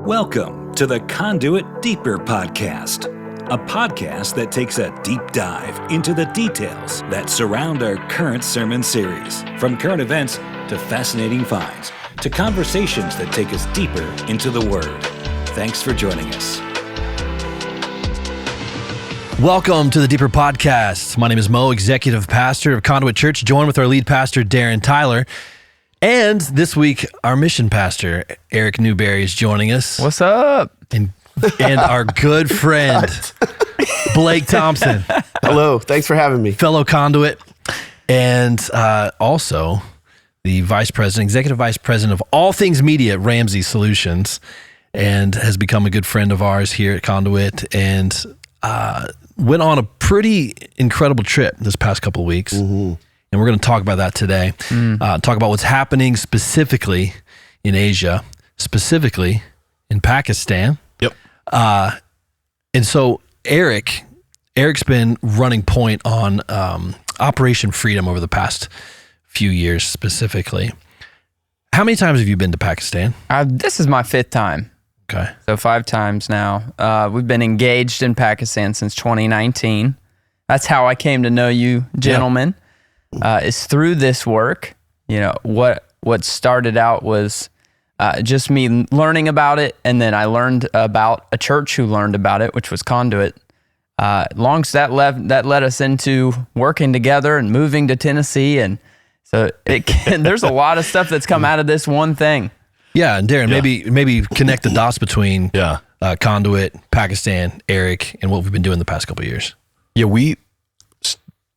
Welcome to the Conduit Deeper podcast, a podcast that takes a deep dive into the details that surround our current sermon series, from current events to fascinating finds to conversations that take us deeper into the Word. Thanks for joining us. Welcome to the Deeper Podcast. My name is Mo, Executive Pastor of Conduit Church, joined with our lead pastor, Darren Tyler. And this week, our mission pastor, Eric Newberry, is joining us. What's up? And our good friend, Blake Thompson. Hello. Thanks for having me. Fellow Conduit. And also the Executive Vice President of all things media at Ramsey Solutions, and has become a good friend of ours here at Conduit, and went on a pretty incredible trip this past couple of weeks. Mm-hmm. And we're going to talk about that today. Talk about what's happening specifically in Asia, specifically in Pakistan. Yep. And so Eric's been running point on Operation Freedom over the past few years specifically. How many times have you been to Pakistan? This is my fifth time. Okay. So 5 times now. We've been engaged in Pakistan since 2019. That's how I came to know you, gentlemen. Yeah. Is through this work. You know, what started out was just me learning about it, and then I learned about a church who learned about it, which was Conduit. That led us into working together and moving to Tennessee, and so there's a lot of stuff that's come out of this one thing. Yeah, and Darren, maybe connect the dots between Conduit, Pakistan, Eric, and what we've been doing the past couple of years. Yeah,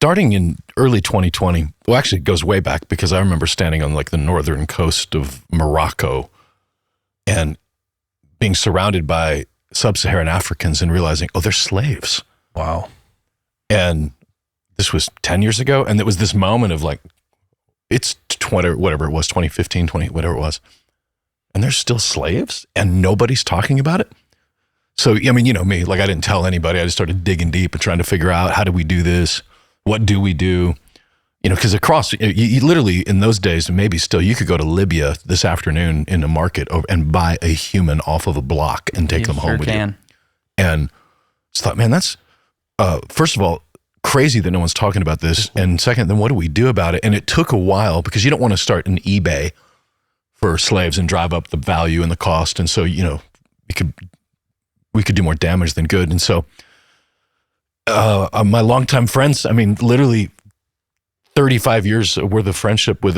starting in early 2020, well, actually it goes way back, because I remember standing on like the northern coast of Morocco and being surrounded by sub-Saharan Africans and realizing, oh, they're slaves. Wow. And this was 10 years ago. And it was this moment of like, it's 20, whatever it was, 2015, whatever it was. And they're still slaves and nobody's talking about it. So, I mean, you know me, like I didn't tell anybody. I just started digging deep and trying to figure out, how do we do this? What do we do? You know, because across, you literally in those days, maybe still, you could go to Libya this afternoon in a market and buy a human off of a block and take them home with you. And just thought, man, that's, first of all, crazy that no one's talking about this. And second, then what do we do about it? And it took a while, because you don't want to start an eBay for slaves and drive up the value and the cost. And so, you know, we could do more damage than good. And so, my longtime friends, I mean, literally 35 years worth of friendship with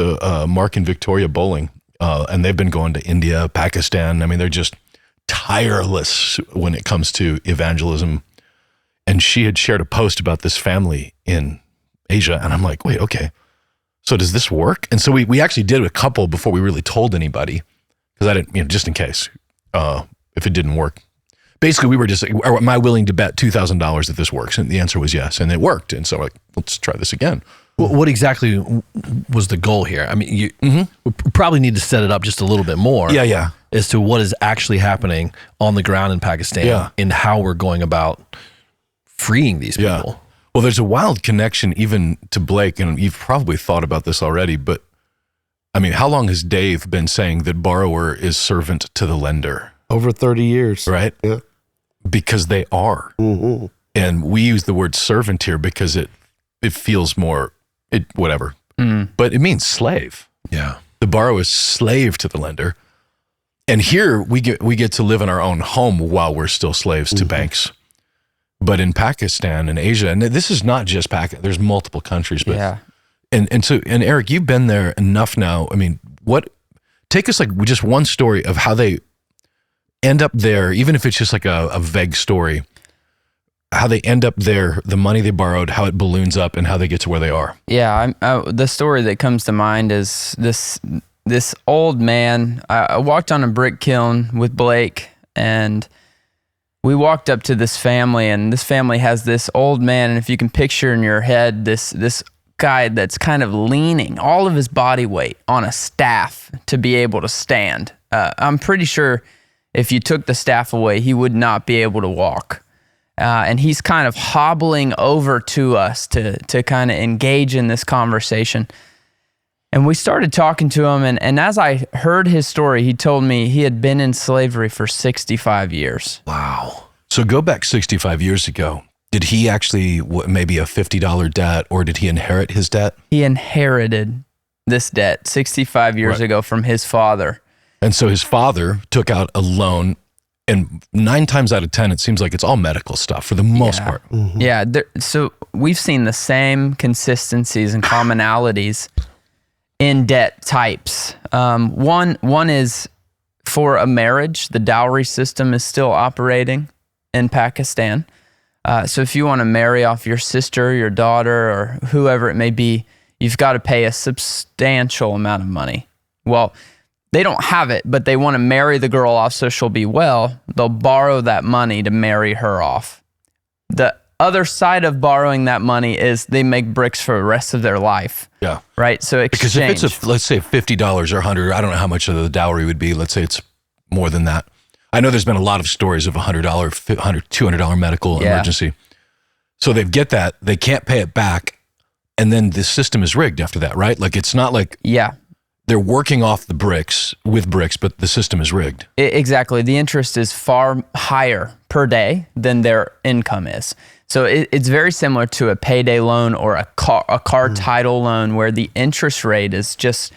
Mark and Victoria Bowling. And they've been going to India, Pakistan. I mean, they're just tireless when it comes to evangelism. And she had shared a post about this family in Asia. And I'm like, wait, okay. So does this work? And so we actually did a couple before we really told anybody, because I didn't, just in case, if it didn't work. Basically, we were just, am I willing to bet $2,000 that this works? And the answer was yes, and it worked. And so like, let's try this again. What exactly was the goal here? I mean, we probably need to set it up just a little bit more. Yeah. As to what is actually happening on the ground in Pakistan and how we're going about freeing these people. Yeah. Well, there's a wild connection even to Blake, and you've probably thought about this already, but I mean, how long has Dave been saying that borrower is servant to the lender? Over 30 years. Right? Yeah. Because they are. Mm-hmm. And we use the word servant here because it feels more, whatever. But it means slave. Yeah. The borrower is slave to the lender. And here we get to live in our own home while we're still slaves to banks. But in Pakistan and Asia, and this is not just Pakistan, there's multiple countries. But and Eric, you've been there enough now. I mean, take us like just one story of how they end up there, even if it's just like a vague story, how they end up there, the money they borrowed, how it balloons up, and how they get to where they are. Yeah, the story that comes to mind is this old man. I walked on a brick kiln with Blake, and we walked up to this family, and this family has this old man, and if you can picture in your head this guy that's kind of leaning all of his body weight on a staff to be able to stand. I'm pretty sure if you took the staff away, he would not be able to walk. And he's kind of hobbling over to us to kind of engage in this conversation. And we started talking to him, and as I heard his story, he told me he had been in slavery for 65 years. Wow. So go back 65 years ago. Did he actually, maybe a $50 debt, or did he inherit his debt? He inherited this debt 65 years ago from his father. And so his father took out a loan, and 9 times out of 10, it seems like it's all medical stuff for the most part. Yeah. So we've seen the same consistencies and commonalities in debt types. One is for a marriage, the dowry system is still operating in Pakistan. So if you want to marry off your sister, your daughter, or whoever it may be, you've got to pay a substantial amount of money. Well, they don't have it, but they want to marry the girl off so she'll be well. They'll borrow that money to marry her off. The other side of borrowing that money is they make bricks for the rest of their life. Yeah. Right? So exchange. Because if it's let's say $50 or $100, I don't know how much of the dowry would be. Let's say it's more than that. I know there's been a lot of stories of $100, $200 medical emergency. So they get that, they can't pay it back, and then the system is rigged after that, right? Like it's not like they're working off the bricks with bricks, but the system is rigged. Exactly. The interest is far higher per day than their income is. So it's very similar to a payday loan or a car title loan, where the interest rate is just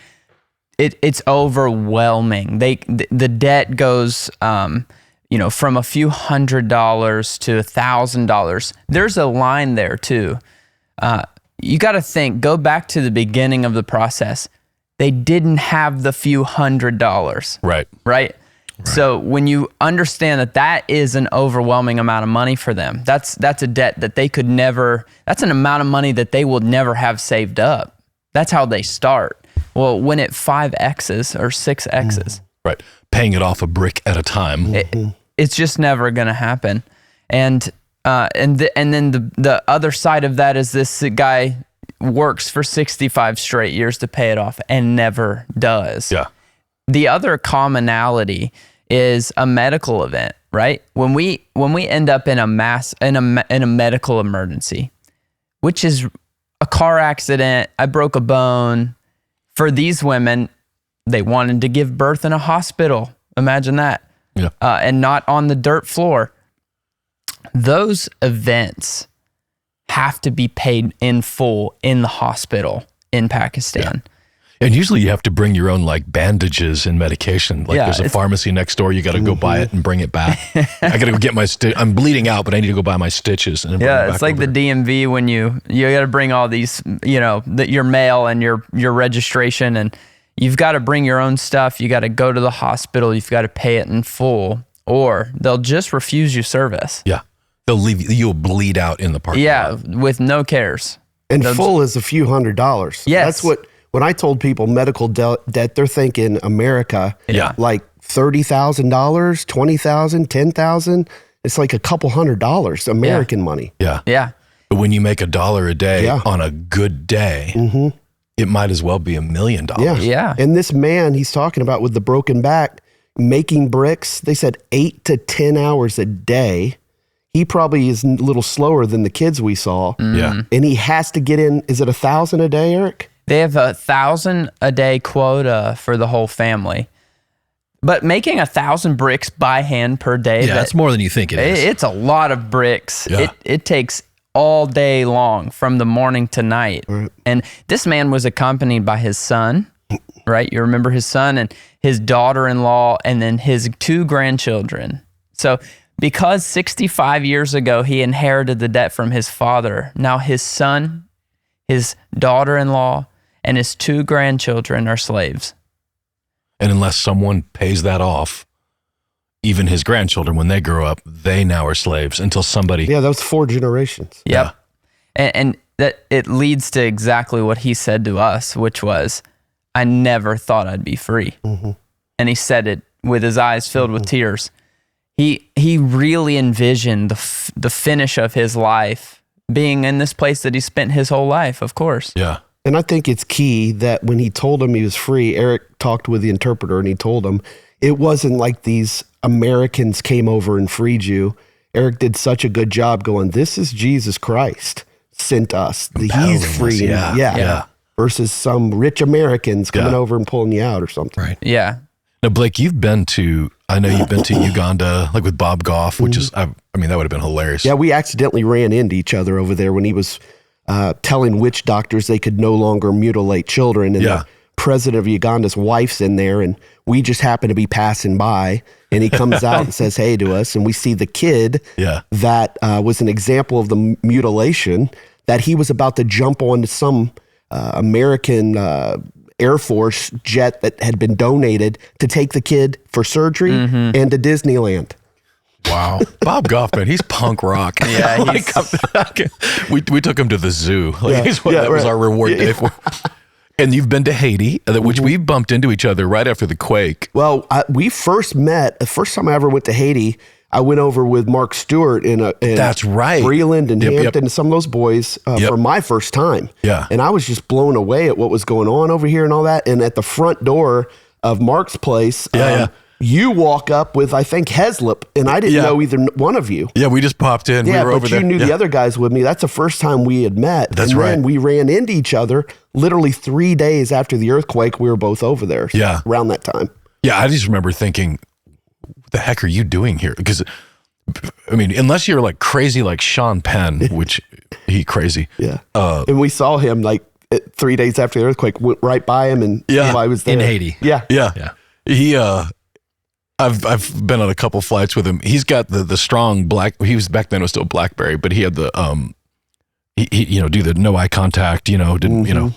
it's overwhelming. The debt goes from a few $100s to $1,000. There's a line there too. You got to go back to the beginning of the process. They didn't have the few $100s. Right. So when you understand that is an overwhelming amount of money for them, that's a debt that they could never, that's an amount of money that they will never have saved up. That's how they start. Well, when it 5Xs or 6Xs. Right. Paying it off a brick at a time. It's just never going to happen. And then the other side of that is this guy works for 65 straight years to pay it off and never does. Yeah. The other commonality is a medical event, right? When we end up in a medical emergency, which is a car accident, I broke a bone. For these women, they wanted to give birth in a hospital. Imagine that. Yeah. And not on the dirt floor. Those events have to be paid in full in the hospital in Pakistan. Yeah. And usually you have to bring your own like bandages and medication. Like there's a pharmacy next door. You got to go buy it and bring it back. I got to go get my I'm bleeding out, but I need to go buy my stitches. And it's like the DMV when you got to bring all these, your mail and your registration, and you've got to bring your own stuff. You got to go to the hospital. You've got to pay it in full, or they'll just refuse you service. Yeah. They'll leave you'll bleed out in the parking lot. With no cares. And full is a few $100s. Yes. That's what, when I told people medical debt, they're thinking America, like $30,000, $20,000, $10,000. It's like a couple $100 American money. Yeah. Yeah. But when you make $1 a day on a good day, it might as well be $1 million. Yeah. And this man he's talking about with the broken back, making bricks, they said 8 to 10 hours a day. He probably is a little slower than the kids we saw. Yeah. And he has to get in, is it 1,000 a day, Eric? They have 1,000 a day quota for the whole family. But making 1,000 bricks by hand per day. Yeah, that's more than you think it is. It's a lot of bricks. Yeah. It takes all day long from the morning to night. Right. And this man was accompanied by his son, right? You remember his son and his daughter-in-law and then his 2 grandchildren. So because 65 years ago he inherited the debt from his father, now his son, his daughter-in-law, and his 2 grandchildren are slaves. And unless someone pays that off, even his grandchildren, when they grow up, they now are slaves until somebody... Yeah, that was 4 generations. Yep. Yeah. And that it leads to exactly what he said to us, which was, I never thought I'd be free. And he said it with his eyes filled with tears. He really envisioned the finish of his life being in this place that he spent his whole life, of course. Yeah. And I think it's key that when he told him he was free, Eric talked with the interpreter and he told him it wasn't like these Americans came over and freed you. Eric did such a good job going, this is Jesus Christ sent us. He's free. Yeah. versus some rich Americans coming over and pulling you out or something. Right. Yeah. Now, Blake, I know you've been to Uganda, like with Bob Goff, which is, I mean, that would have been hilarious. Yeah, we accidentally ran into each other over there when he was telling witch doctors they could no longer mutilate children. And the president of Uganda's wife's in there, and we just happen to be passing by, and he comes out and says hey to us, and we see the kid that was an example of the mutilation, that he was about to jump onto some American Air Force jet that had been donated to take the kid for surgery and to Disneyland. Wow. Bob Goff, man, he's punk rock. Yeah, we took him to the zoo. That was our reward day for. And you've been to Haiti, which we bumped into each other right after the quake. Well, we first met, the first time I ever went to Haiti, I went over with Mark Stewart in That's right. Breland and Hampton and some of those boys for my first time. Yeah. And I was just blown away at what was going on over here and all that. And at the front door of Mark's place, you walk up with, I think, Heslop, and I didn't know either one of you. Yeah, we just popped in. Yeah, we were over there. You knew the other guys with me. That's the first time we had met. That's right. Then we ran into each other literally 3 days after the earthquake. We were both over there. Yeah. Around that time. Yeah, I just remember thinking, what the heck are you doing here? Because, I mean, unless you're like crazy like Sean Penn, which he crazy. Yeah. And we saw him like 3 days after the earthquake, went right by him, and I was there. In Haiti. Yeah. He, I've been on a couple flights with him. He's got the strong black. He was back then, it was still BlackBerry, but he had the he do the no eye contact. Didn't.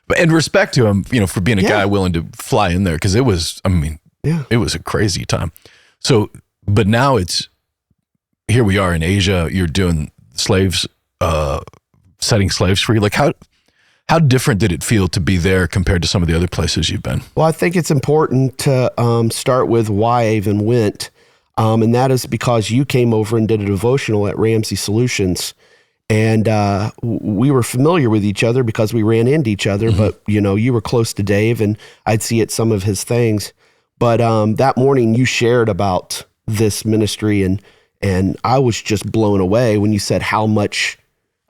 But in respect to him, for being a guy willing to fly in there, because it was. I mean, it was a crazy time. So, but now here we are in Asia. You're doing slaves, setting slaves free. Like how different did it feel to be there compared to some of the other places you've been? Well, I think it's important to start with why I even went. And that is because you came over and did a devotional at Ramsey Solutions. And we were familiar with each other because we ran into each other. But, you were close to Dave, and I'd see at some of his things. But that morning you shared about this ministry, and I was just blown away when you said how much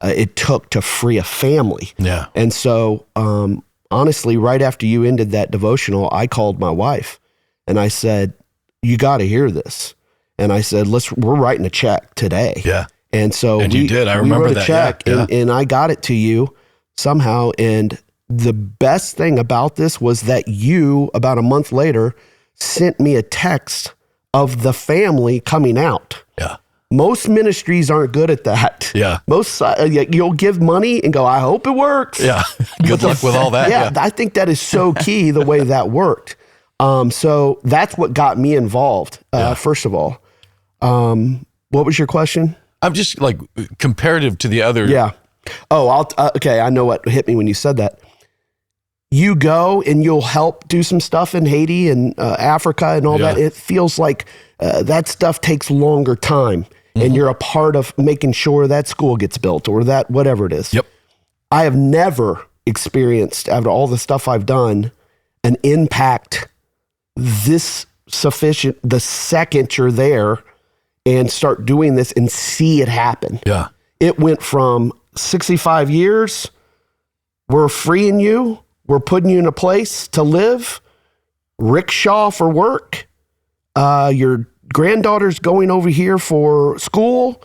it took to free a family. Yeah. And so, honestly, right after you ended that devotional, I called my wife and I said, you got to hear this. And I said, we're writing a check today. Yeah. And so you did. I remember we wrote that. A check and I got it to you somehow. And the best thing about this was that you, about a month later, sent me a text of the family coming out. Yeah. Most ministries aren't good at that. Yeah. Most, you'll give money and go, I hope it works. Yeah. Good luck with all that. Yeah. I think that is so key, the way that worked. So that's what got me involved, first of all. What was your question? I'm just like, comparative to the other. Yeah. Oh, okay. I know what hit me when you said that. You go and you'll help do some stuff in Haiti and Africa and all that. It feels like that stuff takes longer time. And you're a part of making sure that school gets built or that whatever it is. Yep. I have never experienced, after all the stuff I've done, an impact this sufficient the second you're there and start doing this and see it happen. Yeah. It went from 65 years, we're freeing you, we're putting you in a place to live, rickshaw for work, your granddaughter's going over here for school,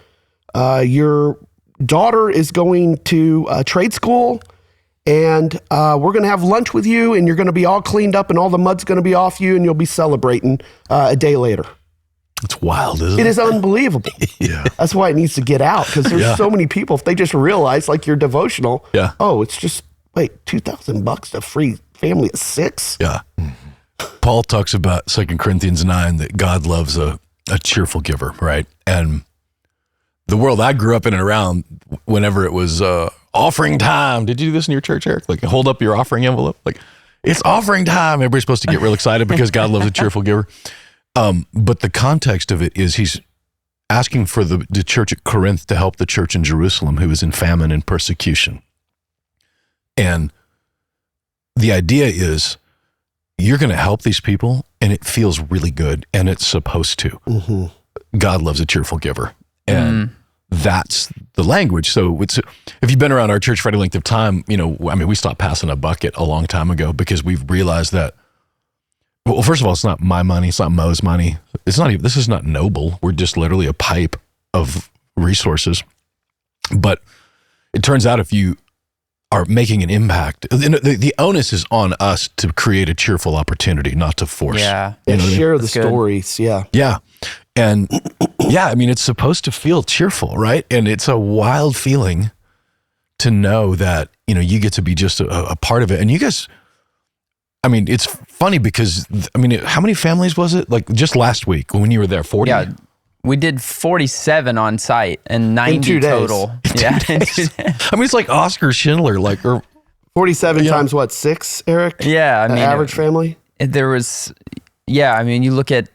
your daughter is going to trade school, and we're going to have lunch with you, and you're going to be all cleaned up, and all the mud's going to be off you, and you'll be celebrating a day later. It's wild, isn't it? It is unbelievable. Yeah. That's why it needs to get out, because there's so many people, if they just realize, like your devotional, it's just, wait, $2,000 to free family of 6? Yeah. Paul talks about 2 Corinthians 9 that God loves a cheerful giver, right? And the world I grew up in and around, whenever it was offering time, did you do this in your church, Eric? Like, hold up your offering envelope. Like, it's offering time. Everybody's supposed to get real excited because God loves a cheerful giver. But the context of it is he's asking for the church at Corinth to help the church in Jerusalem who is in famine and persecution. And the idea is you're going to help these people, and it feels really good, and it's supposed to. God loves a cheerful giver. And that's the language. So if you've been around our church for any length of time, we stopped passing a bucket a long time ago because we've realized that, well, first of all, it's not my money. It's not Mo's money. This is not noble. We're just literally a pipe of resources. But it turns out if you are making an impact, the onus is on us to create a cheerful opportunity, not to force. Yeah. Share the stories. Yeah. Yeah. And it's supposed to feel cheerful, right? And it's a wild feeling to know that, you get to be just a part of it. And you guys, it's funny because, how many families was it? Like just last week when you were there, 40? Yeah. We did 47 on site and 90 in 2 days. total. Yeah. It's like Oscar Schindler, or 47 times what, 6, Eric? Yeah. Average family? There was, you look at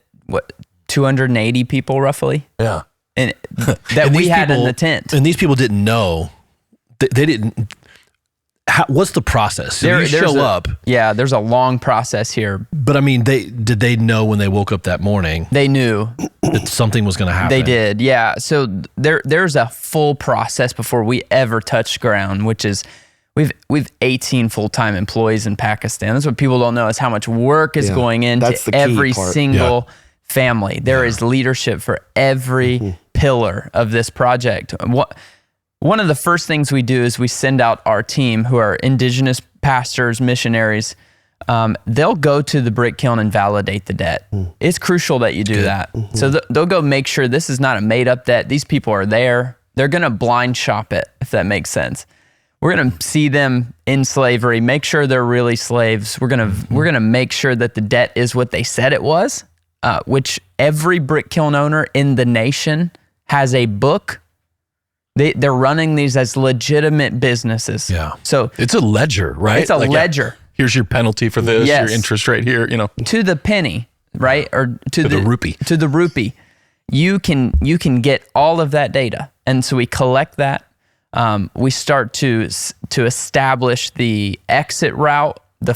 280 people roughly. Yeah. And that we had in the tent. And these people didn't know. They didn't. What's the process? So you show up. Yeah, there's a long process here. But did they know when they woke up that morning They knew. that something was going to happen? They did, yeah. So there's a full process before we ever touch ground, which is we've 18 full-time employees in Pakistan. That's what people don't know is how much work is going into every single family. There is leadership for every pillar of this project. One of the first things we do is we send out our team, who are indigenous pastors, missionaries. They'll go to the brick kiln and validate the debt. It's crucial that you do that. So they'll go make sure this is not a made up debt. These people are there. They're going to blind shop it, if that makes sense. We're going to see them in slavery, make sure they're really slaves. We're going to make sure that the debt is what they said it was, which every brick kiln owner in the nation has a book. They're running these as legitimate businesses. Yeah. So it's a ledger, right? It's a ledger. Here's your penalty for this, your interest rate here, To the penny, right? Or to the rupee. To the rupee. You can get all of that data. And so we collect that. We start to establish the exit route, the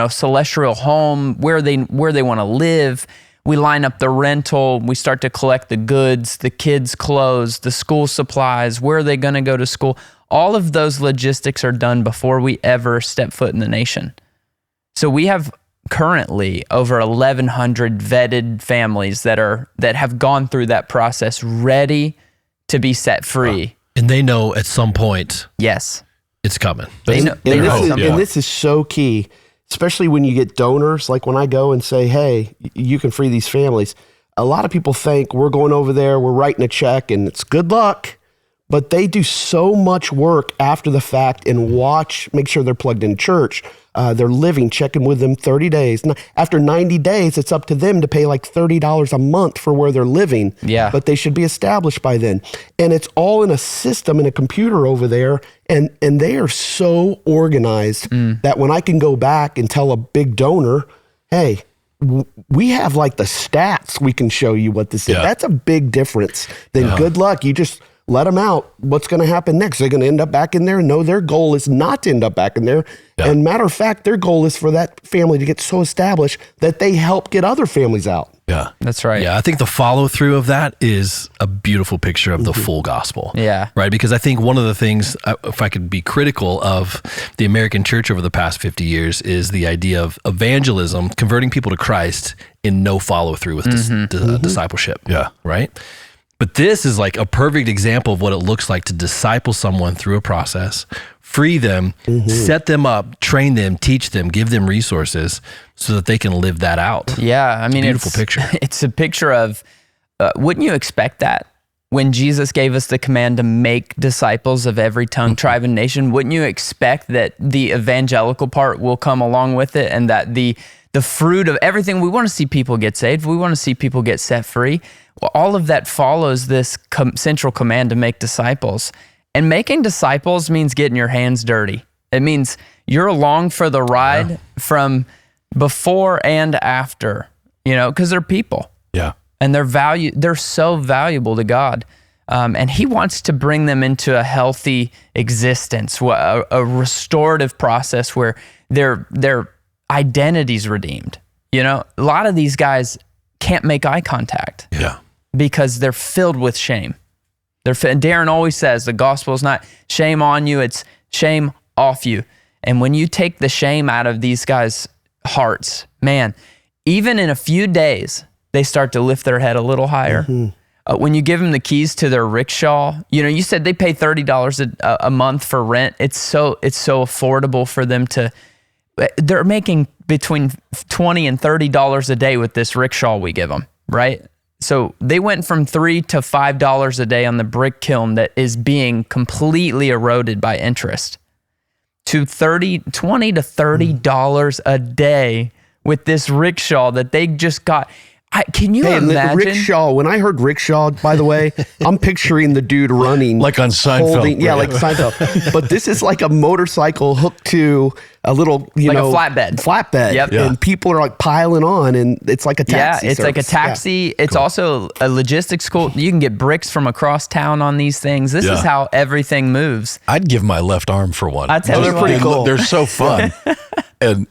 celestial home, where they want to live. We line up the rental. We start to collect the goods, the kids' clothes, the school supplies. Where are they going to go to school? All of those logistics are done before we ever step foot in the nation. So we have currently over 1,100 vetted families that have gone through that process, ready to be set free. And they know at some point, yes, it's coming. This is so key, especially when you get donors. Like when I go and say, hey, you can free these families. A lot of people think we're going over there, we're writing a check, and it's good luck. But they do so much work after the fact and make sure they're plugged in church. They're living, checking with them 30 days. After 90 days, it's up to them to pay like $30 a month for where they're living. Yeah. But they should be established by then. And it's all in a system, in a computer over there. And they are so organized that when I can go back and tell a big donor, hey, we have like the stats, we can show you what this is. That's a big difference. Then good luck. You just let them out. What's going to happen next? They're going to end up back in there. No, their goal is not to end up back in there. Yeah. And matter of fact, their goal is for that family to get so established that they help get other families out. Yeah, that's right. Yeah, I think the follow through of that is a beautiful picture of the full gospel. Yeah. Right. Because I think one of the things, if I could be critical of the American church over the past 50 years, is the idea of evangelism, converting people to Christ, in no follow through with discipleship. Yeah. Right. But this is like a perfect example of what it looks like to disciple someone through a process, free them, set them up, train them, teach them, give them resources so that they can live that out. Yeah, I mean, beautiful picture. It's a picture of, wouldn't you expect that? When Jesus gave us the command to make disciples of every tongue, tribe, and nation, wouldn't you expect that the evangelical part will come along with it, and that the fruit of everything? We want to see people get saved. We want to see people get set free. Well, all of that follows this central command to make disciples. And making disciples means getting your hands dirty. It means you're along for the ride from before and after, because they're people. Yeah. And they're so valuable to God. And he wants to bring them into a healthy existence, a restorative process where their identity's redeemed. A lot of these guys can't make eye contact. Yeah. Because they're filled with shame. And Darren always says the gospel is not shame on you, it's shame off you. And when you take the shame out of these guys' hearts, man, even in a few days, they start to lift their head a little higher. When you give them the keys to their rickshaw, you said they pay $30 a month for rent. It's so affordable for them they're making between $20 and $30 a day with this rickshaw we give them, right? So they went from $3 to $5 a day on the brick kiln that is being completely eroded by interest to $20 to $30 a day with this rickshaw that they just got. Can you imagine? The rickshaw, when I heard rickshaw, by the way, I'm picturing the dude running. Like on Seinfeld. Like Seinfeld. But this is like a motorcycle hooked to a little, a flatbed. Yep. And people are like piling on, and it's like a taxi. Yeah, it's like a taxi. Yeah. It's also a logistics school. You can get bricks from across town on these things. This is how everything moves. I'd give my left arm for one. I tell you, they're pretty cool. They're so fun.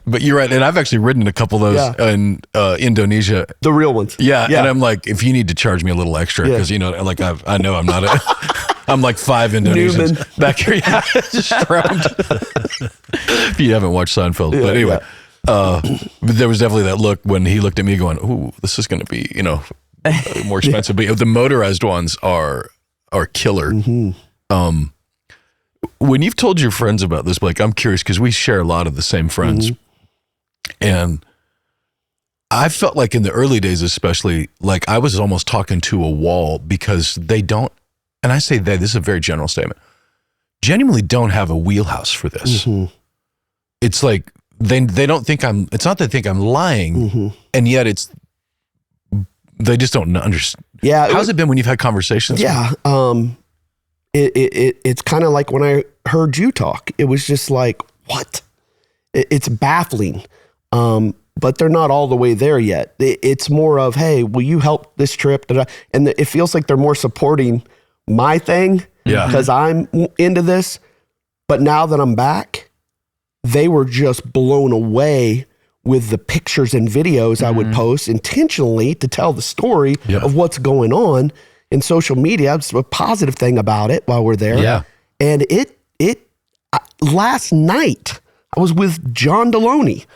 But you're right, and I've actually ridden a couple of those in Indonesia. The real ones. Yeah, and I'm like, if you need to charge me a little extra, because like I know I'm not I'm like 5 Indonesians Newman. back here, just strapped. If you haven't watched Seinfeld, but anyway, but there was definitely that look when he looked at me, going, "Ooh, this is going to be more expensive." But the motorized ones are killer. When you've told your friends about this, Blake, I'm curious because we share a lot of the same friends. And I felt like in the early days, especially, like I was almost talking to a wall because they don't, and I say this is a very general statement, genuinely don't have a wheelhouse for this. It's like they don't think it's not that they think I'm lying, and yet they just don't understand. Yeah. How's it been when you've had conversations? Yeah. It's kind of like when I heard you talk, it was just like, what? It's baffling. But they're not all the way there yet. It's more of, hey, will you help this trip? And it feels like they're more supporting my thing because I'm into this. But now that I'm back, they were just blown away with the pictures and videos I would post intentionally to tell the story of what's going on in social media. It's a positive thing about it while we're there. Yeah. And last night I was with John Deloney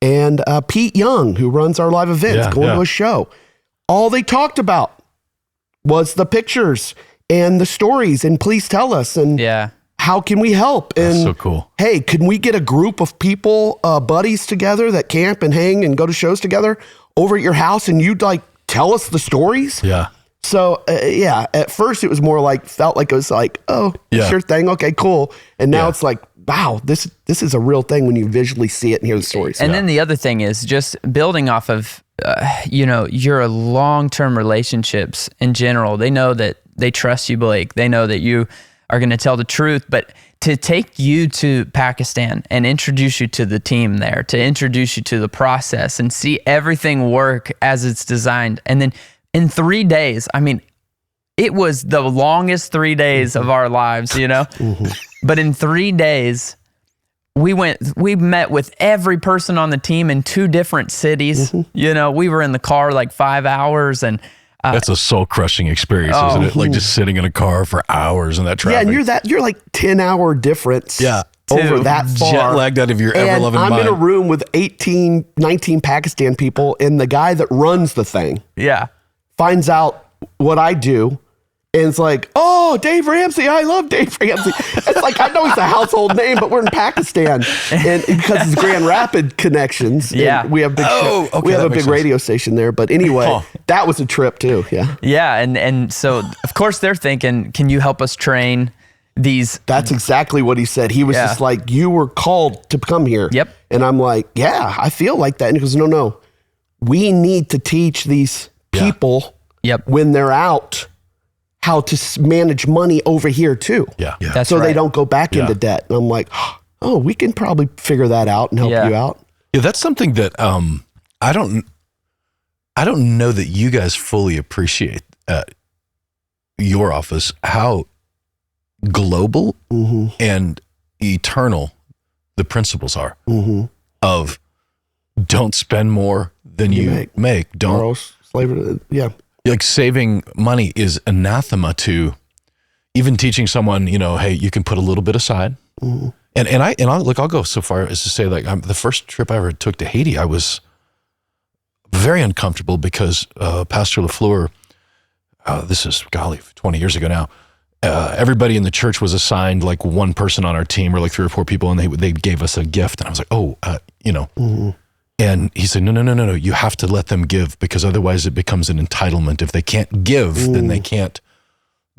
and Pete Young, who runs our live events, going to a show. All they talked about was the pictures and the stories, and please tell us, and how can we help? And that's so cool. Hey, can we get a group of people, buddies together that camp and hang and go to shows together over at your house, and you'd like tell us the stories? Yeah. So at first it was more like, felt like it was like, oh, sure thing. Okay, cool. And now it's like, wow, this is a real thing when you visually see it and hear the stories. And then the other thing is just building off of, your long-term relationships in general. They know that they trust you, Blake. They know that you are going to tell the truth, but to take you to Pakistan and introduce you to the team there, to introduce you to the process and see everything work as it's designed. And then in 3 days, I mean, it was the longest 3 days of our lives, But in 3 days, we met with every person on the team in 2 different cities. We were in the car like 5 hours, and that's a soul-crushing experience, isn't it? Like just sitting in a car for hours in that traffic. Yeah, and you're like 10-hour difference. Yeah. Over that far. Jet lagged out of your ever-loving mind. I'm in a room with 18, 19 Pakistan people, and the guy that runs the thing finds out what I do, and it's like, oh, Dave Ramsey, I love Dave Ramsey. It's like, I know he's a household name, but we're in Pakistan, and because it's Grand Rapid connections, and we have a big radio station there. But anyway, that was a trip too. And so of course they're thinking, can you help us train these? That's exactly what he said. He was just like, you were called to come here. Yep. And I'm like, yeah, I feel like that. And he goes, no, we need to teach these people when they're out how to manage money over here too. That's so right. they don't go back into debt. And I'm like, oh, we can probably figure that out and help you out. Yeah, that's something that I don't know that you guys fully appreciate at your office, how global and eternal the principles are of don't spend more than you make. Don't slavery. Yeah. Like saving money is anathema to even teaching someone, hey, you can put a little bit aside. Mm-hmm. I'll go so far as to say, like, the first trip I ever took to Haiti, I was very uncomfortable because Pastor LaFleur, this is 20 years ago now. Everybody in the church was assigned like one person on our team, or like 3 or 4 people, and they gave us a gift. And I was like, mm-hmm. And he said, no, you have to let them give, because otherwise it becomes an entitlement. If they can't give, then they can't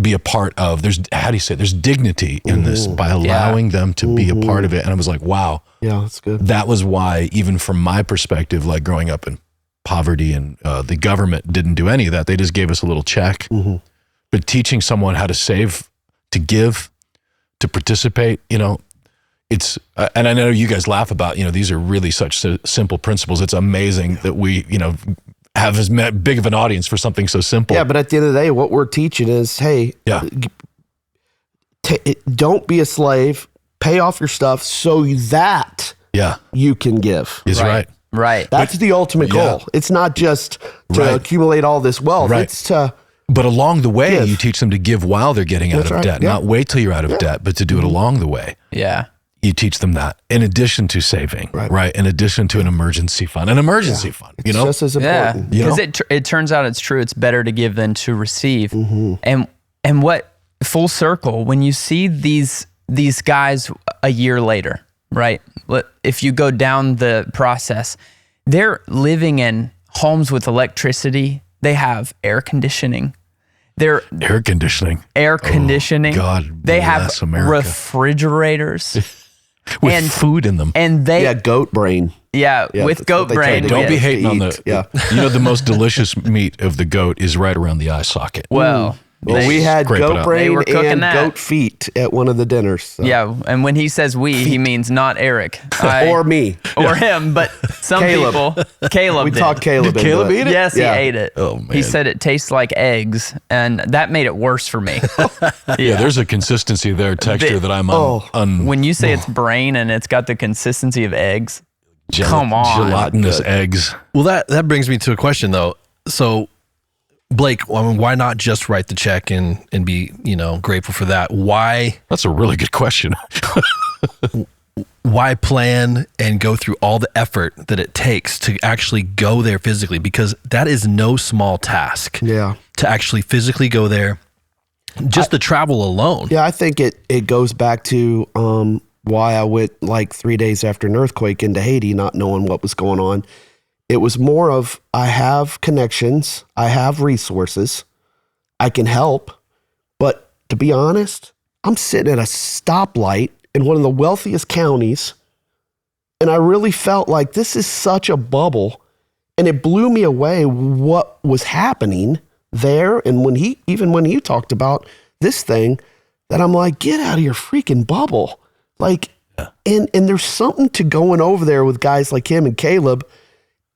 be a part of, there's dignity in this by allowing them to be a part of it. And I was like, wow. Yeah, that's good. That was why, even from my perspective, like growing up in poverty and the government didn't do any of that. They just gave us a little check. Mm-hmm. But teaching someone how to save, to give, to participate, it's, and I know you guys laugh about, these are really such simple principles. It's amazing that we, have as big of an audience for something so simple. Yeah, but at the end of the day, what we're teaching is, hey, don't be a slave, pay off your stuff so that you can give. Is right. Right. That's the ultimate goal. It's not just to accumulate all this wealth. Right. It's to... But along the way, you teach them to give while they're getting out of debt. Not wait till you're out of debt, but to do it along the way. Yeah. You teach them that in addition to saving, right? In addition to an emergency fund, fund, It's just as important. Because it turns out it's true. It's better to give than to receive. Mm-hmm. And what, full circle, when you see these guys a year later, right? If you go down the process, they're living in homes with electricity. They have air conditioning. Air conditioning. Oh, God, they have America. Refrigerators with food in them. And they goat brain. Yeah, with goat brain. Don't be hating on the. Yeah. The most delicious meat of the goat is right around the eye socket. Well, we had goat brain and that. Goat feet at one of the dinners. So. Yeah, and when he says we, he means not Eric. Or me. Or him, but some people. Caleb we did. talked Caleb. Did Caleb eat it? Yes, he ate it. Oh, man. He said it tastes like eggs, and that made it worse for me. Yeah, there's a consistency there, texture that I'm when you say it's brain and it's got the consistency of eggs, come on. Gelatinous eggs. Well, that brings me to a question, though. So, Blake, why not just write the check and be, grateful for that? Why? That's a really good question. Why plan and go through all the effort that it takes to actually go there physically? Because that is no small task. Yeah. To actually physically go there, just the travel alone. Yeah, I think it goes back to why I went like 3 days after an earthquake into Haiti, not knowing what was going on. It was more of, I have connections, I have resources, I can help, but to be honest, I'm sitting at a stoplight in one of the wealthiest counties, and I really felt like this is such a bubble, and it blew me away what was happening there. And when you talked about this thing, that I'm like, get out of your freaking bubble. Like, and there's something to going over there with guys like him and Caleb.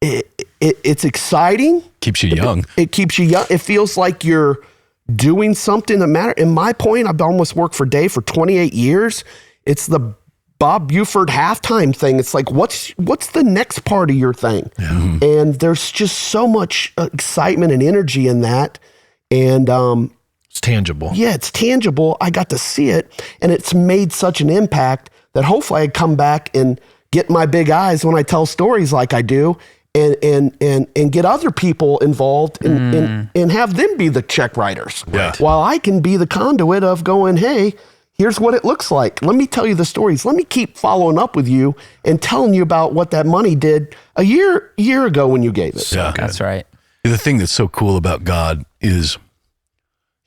It's exciting. Keeps you young. It keeps you young. It feels like you're doing something that matters. In my point, I've almost worked for Dave for 28 years. It's the Bob Buford halftime thing. It's like, what's the next part of your thing? Yeah. And there's just so much excitement and energy in that. And it's tangible. Yeah, it's tangible. I got to see it, and it's made such an impact that hopefully I come back and get my big eyes when I tell stories like I do. And get other people involved and have them be the check writers. Right. While I can be the conduit of going, hey, here's what it looks like. Let me tell you the stories. Let me keep following up with you and telling you about what that money did a year ago when you gave it. Yeah, that's right. The thing that's so cool about God is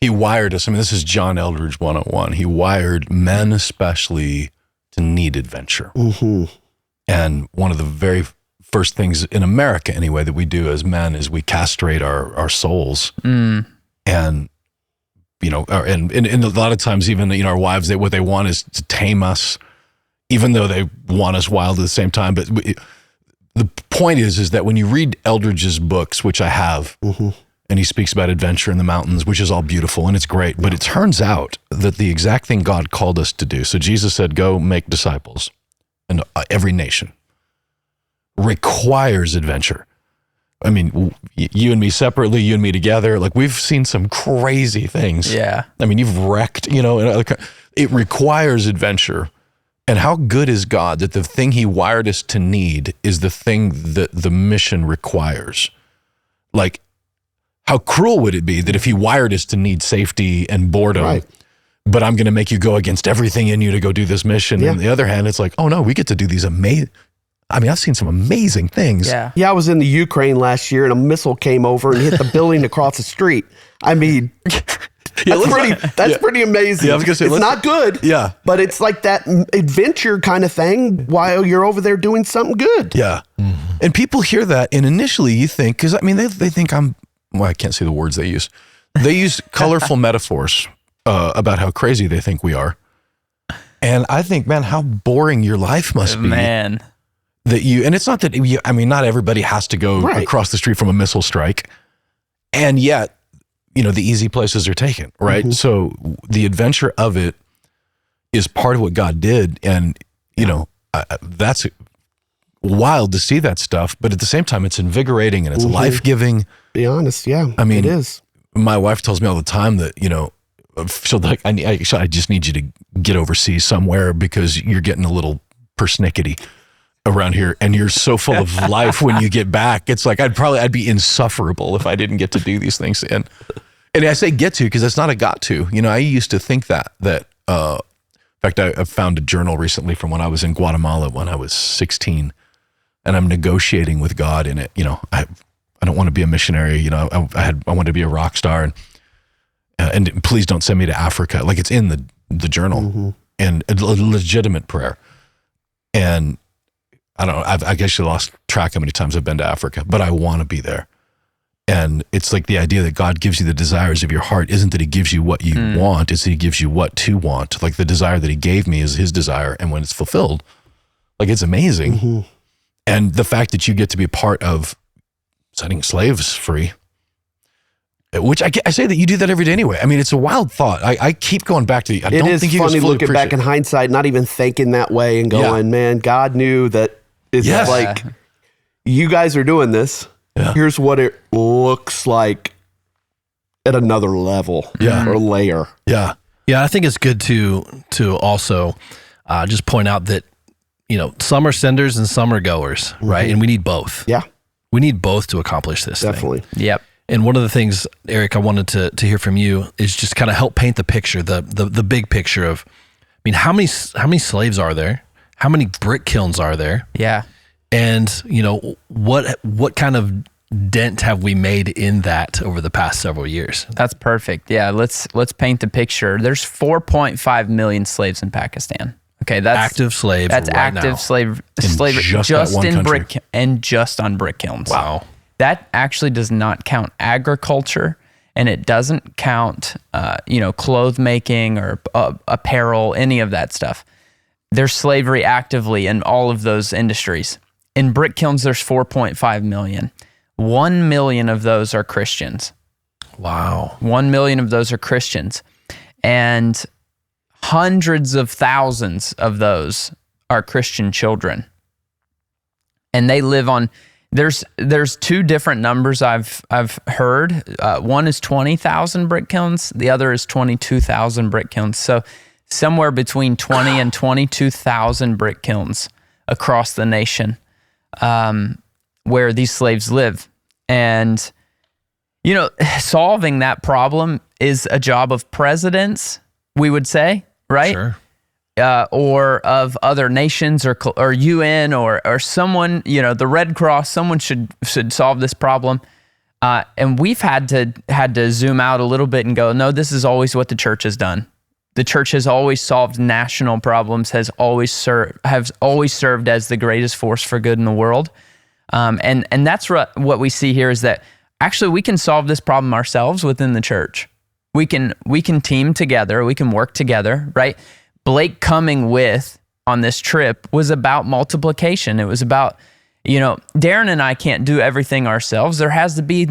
he wired us. I mean, this is John Eldredge 101. He wired men especially to need adventure. Mm-hmm. And one of the very first things in America anyway that we do as men is we castrate our souls. And and a lot of times even our wives, what they want is to tame us, even though they want us wild at the same time. But the point is that when you read Eldredge's books, which I have, and he speaks about adventure in the mountains, which is all beautiful and it's great, but it turns out that the exact thing God called us to do. So Jesus said, go make disciples in every nation. Requires adventure. I mean, you and me separately, you and me together, like we've seen some crazy things. Yeah. I mean, you've wrecked, it requires adventure. And how good is God that the thing he wired us to need is the thing that the mission requires? Like, how cruel would it be that if he wired us to need safety and boredom, Right. but I'm going to make you go against everything in you to go do this mission. Yeah. On the other hand, it's like, oh no, we get to do these amazing, I mean, I've seen some amazing things. Yeah. Yeah, I was in the Ukraine last year and a missile came over and hit the building across the street. I mean, that's pretty amazing. Yeah, I was gonna say, it's not good. Yeah. But it's like that adventure kind of thing while you're over there doing something good. Yeah. Mm-hmm. And people hear that, and initially you think, because I mean, they think I can't say the words they use. They use colorful metaphors about how crazy they think we are. And I think, man, how boring your life must be. Man. That and it's not that, not everybody has to go across the street from a missile strike. And yet, the easy places are taken, right? Mm-hmm. So the adventure of it is part of what God did. And, that's wild to see that stuff. But at the same time, it's invigorating and it's life-giving. Be honest, yeah. I mean, it is. My wife tells me all the time that, so like, I just need you to get overseas somewhere because you're getting a little persnickety around here and you're so full of life when you get back. It's like, I'd be insufferable if I didn't get to do these things. And I say get to, because it's not a got to. I used to think that in fact, I found a journal recently from when I was in Guatemala when I was 16, and I'm negotiating with God in it. I don't want to be a missionary. I wanted to be a rock star, and please don't send me to Africa. Like, it's in the journal, and a legitimate prayer. And I don't know, I guess you lost track how many times I've been to Africa, but I want to be there. And it's like the idea that God gives you the desires of your heart isn't that he gives you what you want, it's that he gives you what to want. Like, the desire that he gave me is his desire, and when it's fulfilled, like, it's amazing. Mm-hmm. And the fact that you get to be a part of setting slaves free, which I say that you do that every day anyway. I mean, it's a wild thought. I keep going back to I don't think you funny looking back in hindsight, not even thinking that way and going, man, God knew that it's like, you guys are doing this. Yeah. Here's what it looks like at another level or layer. Yeah. Yeah. I think it's good to also just point out that, some are senders and some are goers, right? And we need both. Yeah. We need both to accomplish this Definitely. thing. Yep. And one of the things, Eric, I wanted to hear from you is just kind of help paint the picture, the big picture of, how many slaves are there? How many brick kilns are there? Yeah. And, what kind of dent have we made in that over the past several years? That's perfect. Yeah, let's paint the picture. There's 4.5 million slaves in Pakistan. Okay, that's active slaves. That's right active now. slavery just in brick and just on brick kilns. Wow. That actually does not count agriculture, and it doesn't count clothes making or apparel, any of that stuff. There's slavery actively in all of those industries. In brick kilns, there's 4.5 million. 1 million of those are Christians. Wow. 1 million of those are Christians. And hundreds of thousands of those are Christian children. And they live on, there's two different numbers I've heard. One is 20,000 brick kilns. The other is 22,000 brick kilns. So somewhere between 20 and 22,000 brick kilns across the nation. Where these slaves live. And, solving that problem is a job of presidents, we would say, right? Sure. Or of other nations or UN or someone, the Red Cross, someone should solve this problem. And we've had to zoom out a little bit and go, no, this is always what the church has done. The church has always solved national problems, has always served as the greatest force for good in the world. And that's what we see here is that actually we can solve this problem ourselves within the church. We can team together, we can work together, right? Blake coming with on this trip was about multiplication. It was about, Darren and I can't do everything ourselves. There has to be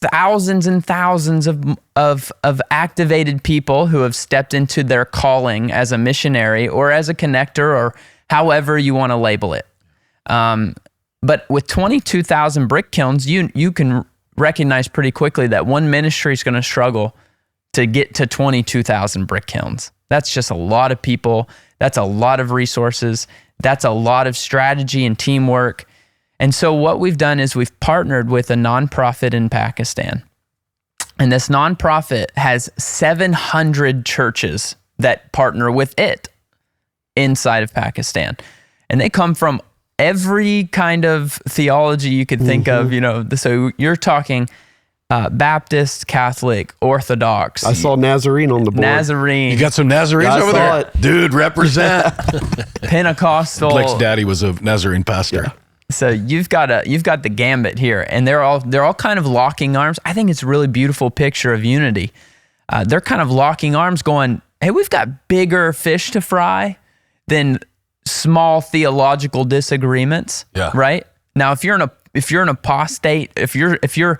thousands and thousands of activated people who have stepped into their calling as a missionary or as a connector or however you want to label it. But with 22,000 brick kilns, you can recognize pretty quickly that one ministry is going to struggle to get to 22,000 brick kilns. That's just a lot of people. That's a lot of resources. That's a lot of strategy and teamwork. And so what we've done is we've partnered with a nonprofit in Pakistan. And this nonprofit has 700 churches that partner with it inside of Pakistan. And they come from every kind of theology you could think of, so you're talking Baptist, Catholic, Orthodox. I saw Nazarene on the board. Nazarene. You got some Nazarenes I over saw there? it. Dude, represent. Pentecostal. Blake's daddy was a Nazarene pastor. Yeah. So you've got the gambit here, and they're all kind of locking arms. I think it's a really beautiful picture of unity. They're kind of locking arms going, hey, we've got bigger fish to fry than small theological disagreements. Yeah. Right? Now, if you're an apostate, if you're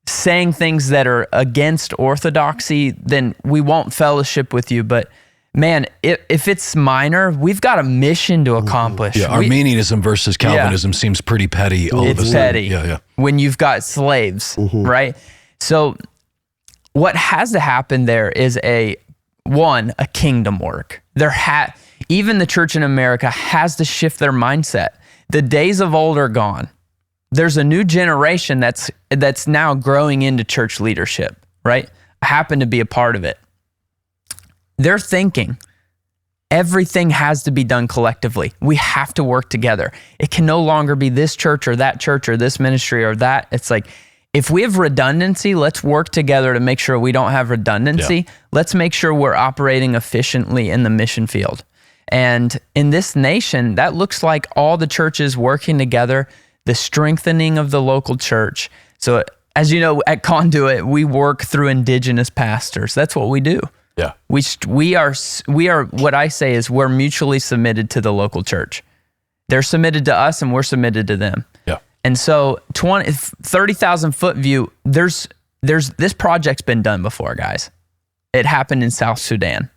saying things that are against orthodoxy, then we won't fellowship with you. But man, if it's minor, we've got a mission to accomplish. Yeah, Arminianism versus Calvinism seems pretty petty all of a It's sudden. petty. Yeah. When you've got slaves, right? So what has to happen there is a kingdom work. Even the church in America has to shift their mindset. The days of old are gone. There's a new generation that's now growing into church leadership, right? I happen to be a part of it. They're thinking everything has to be done collectively. We have to work together. It can no longer be this church or this ministry or that. It's like, if we have redundancy, let's work together to make sure we don't have redundancy. Yeah. Let's make sure we're operating efficiently in the mission field. And in this nation, that looks like all the churches working together, the strengthening of the local church. So as you know, at Conduit, we work through indigenous pastors. That's what we do. Yeah. We are what I say is we're mutually submitted to the local church. They're submitted to us and we're submitted to them. Yeah. And so 30,000 foot view, there's this project's been done before, guys. It happened in South Sudan.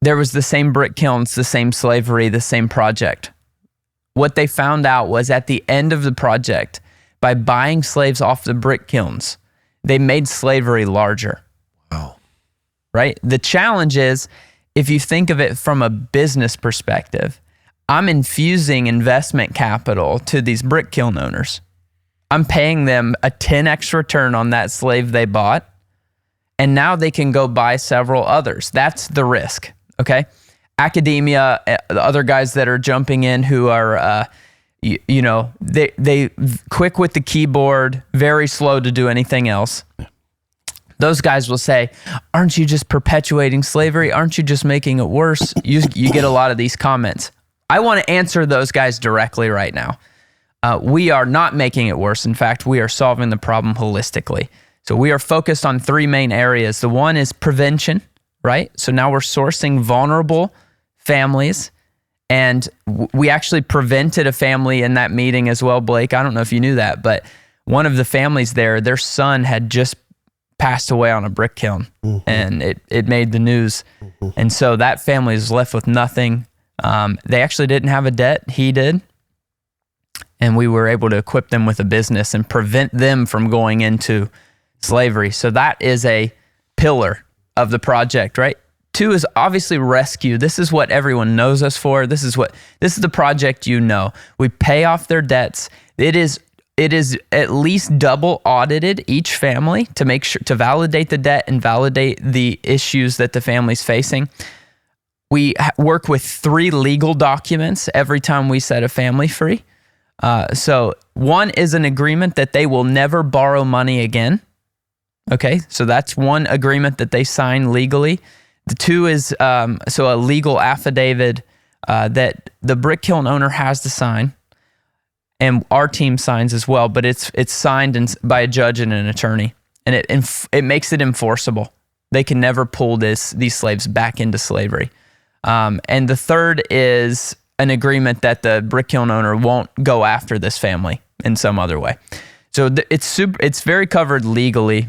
There was the same brick kilns, the same slavery, the same project. What they found out was at the end of the project, by buying slaves off the brick kilns, they made slavery larger. Wow. Right? The challenge is, if you think of it from a business perspective, I'm infusing investment capital to these brick kiln owners. I'm paying them a 10x return on that slave they bought, and now they can go buy several others. That's the risk, okay? Academia, the other guys that are jumping in who are, they quick with the keyboard, very slow to do anything else. Those guys will say, aren't you just perpetuating slavery? Aren't you just making it worse? You get a lot of these comments. I want to answer those guys directly right now. We are not making it worse. In fact, we are solving the problem holistically. So we are focused on three main areas. The one is prevention, right? So now we're sourcing vulnerable families, and we actually prevented a family in that meeting as well, Blake. I don't know if you knew that, but one of the families there, their son had just passed away on a brick kiln, and it made the news. And so that family is left with nothing. They actually didn't have a debt. He did. And we were able to equip them with a business and prevent them from going into slavery. So that is a pillar of the project, right? 2 is obviously rescue. This is what everyone knows us for. This is the project you know. We pay off their debts. It is at least double audited each family to make sure to validate the debt and validate the issues that the family's facing. We work with 3 legal documents every time we set a family free. So 1 is an agreement that they will never borrow money again. Okay, so that's one agreement that they sign legally. The 2 is a legal affidavit that the brick kiln owner has to sign, and our team signs as well. But it's signed by a judge and an attorney, and it makes it enforceable. They can never pull these slaves back into slavery. And the 3rd is an agreement that the brick kiln owner won't go after this family in some other way. So it's very covered legally.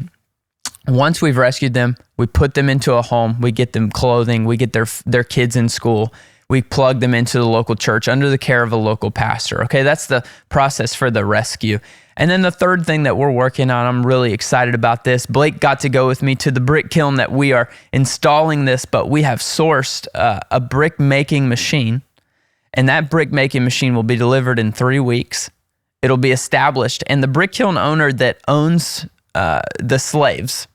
Once we've rescued them, we put them into a home, we get them clothing, we get their kids in school, We plug them into the local church under the care of a local pastor. Okay, that's the process for the rescue. And then the third thing that we're working on, I'm really excited about this. Blake got to go with me to the brick kiln that we are installing this, but we have sourced a brick making machine. And that brick making machine will be delivered in 3 weeks. It'll be established. And the brick kiln owner that owns the slaves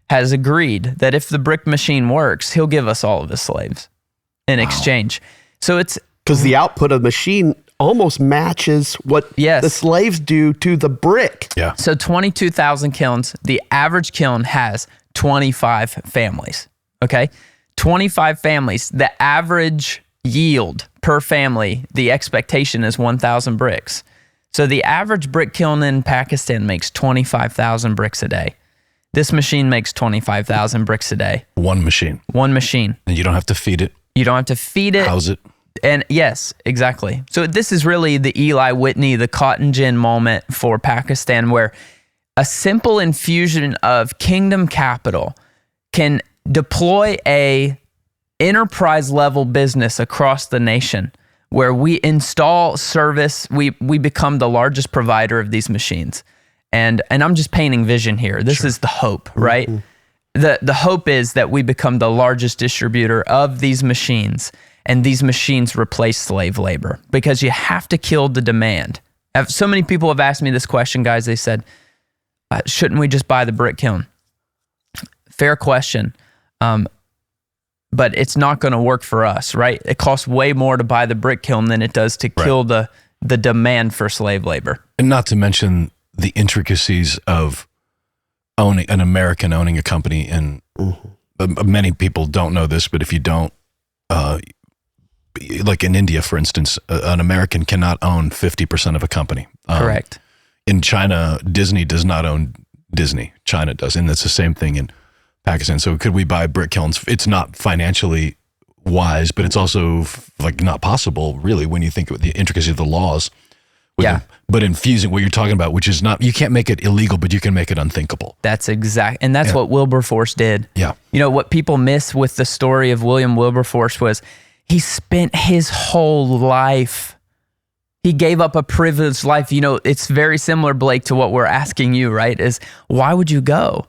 has agreed that if the brick machine works, he'll give us all of his slaves in exchange. So it's because the output of the machine almost matches what the slaves do to the brick. Yeah. So 22,000 kilns. The average kiln has 25 families. Okay, 25 families. The average yield per family, the expectation is 1,000 bricks. So the average brick kiln in Pakistan makes 25,000 bricks a day. This machine makes 25,000 bricks a day. One machine. One machine. And you don't have to feed it. You don't have to feed it. House it. And yes, exactly. So this is really the Eli Whitney, the cotton gin moment for Pakistan, where a simple infusion of kingdom capital can deploy a enterprise level business across the nation where we install service, we become the largest provider of these machines. And I'm just painting vision here. This is the hope, right? Mm-hmm. The hope is that we become the largest distributor of these machines, and these machines replace slave labor because you have to kill the demand. So many people have asked me this question, guys. They said, shouldn't we just buy the brick kiln? Fair question. But it's not going to work for us, right? It costs way more to buy the brick kiln than it does to kill the demand for slave labor. And not to mention the intricacies of owning an American owning a company. And many people don't know this, but if you don't, like in India, for instance, an American cannot own 50% of a company. Correct. In China, Disney does not own Disney. China does. And that's the same thing in Pakistan. So could we buy brick kilns? It's not financially wise, but it's also like not possible really when you think of the intricacy of the laws. But infusing what you're talking about, which is not, you can't make it illegal, but you can make it unthinkable. That's exact. And that's what Wilberforce did. Yeah. You know, what people miss with the story of William Wilberforce was he spent his whole life. He gave up a privileged life. You know, it's very similar, Blake, to what we're asking you, right? Is why would you go?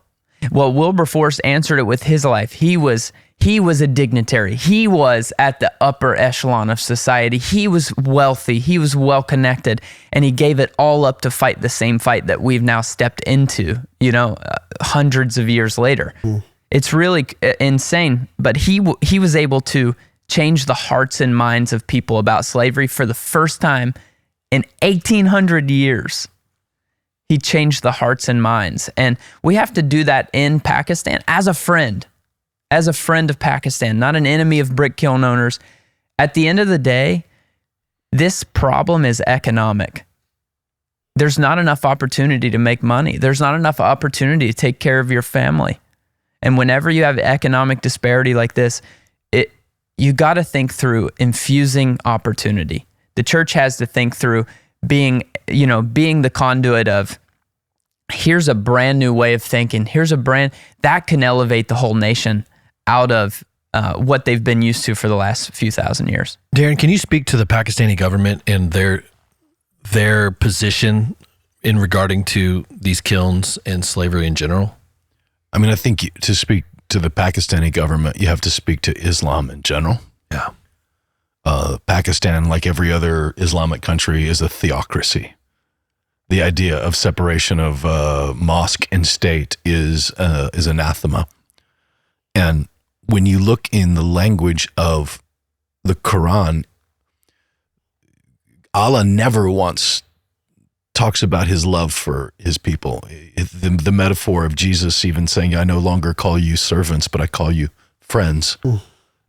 Well, Wilberforce answered it with his life. He was a dignitary. He was at the upper echelon of society. He was wealthy. He was well connected, and he gave it all up to fight the same fight that we've now stepped into, you know, hundreds of years later. It's really insane, but he was able to change the hearts and minds of people about slavery for the first time in 1,800 years. He changed the hearts and minds. And we have to do that in Pakistan as a friend of Pakistan, not an enemy of brick kiln owners. At the end of the day, this problem is economic. There's not enough opportunity to make money. There's not enough opportunity to take care of your family. And whenever you have economic disparity like this, you got to think through infusing opportunity. The church has to think through being the conduit of, here's a brand new way of thinking. Here's a brand that can elevate the whole nation out of what they've been used to for the last few thousand years. Darren, can you speak to the Pakistani government and their position in regarding to these kilns and slavery in general? I mean, I think to speak to the Pakistani government, you have to speak to Islam in general. Yeah. Pakistan, like every other Islamic country, is a theocracy. The idea of separation of mosque and state is anathema. And when you look in the language of the Quran, Allah never once talks about his love for his people. The metaphor of Jesus even saying, I no longer call you servants, but I call you friends,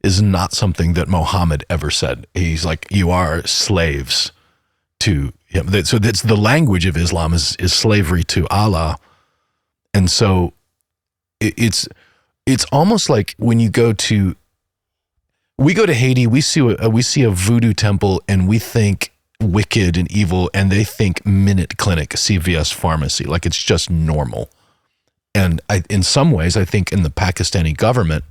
is not something that Muhammad ever said. He's like, you are slaves to him. So that's the language of Islam is slavery to Allah. And so it's almost like when we go to Haiti, we see a voodoo temple and we think wicked and evil, and they think Minute Clinic, CVS pharmacy, like it's just normal. And in some ways, I think in the Pakistani government,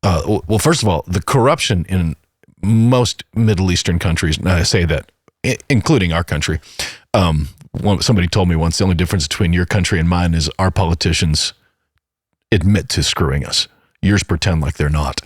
well, first of all, the corruption in most Middle Eastern countries, and I say that, including our country. Somebody told me once, the only difference between your country and mine is our politicians admit to screwing us. Yours pretend like they're not,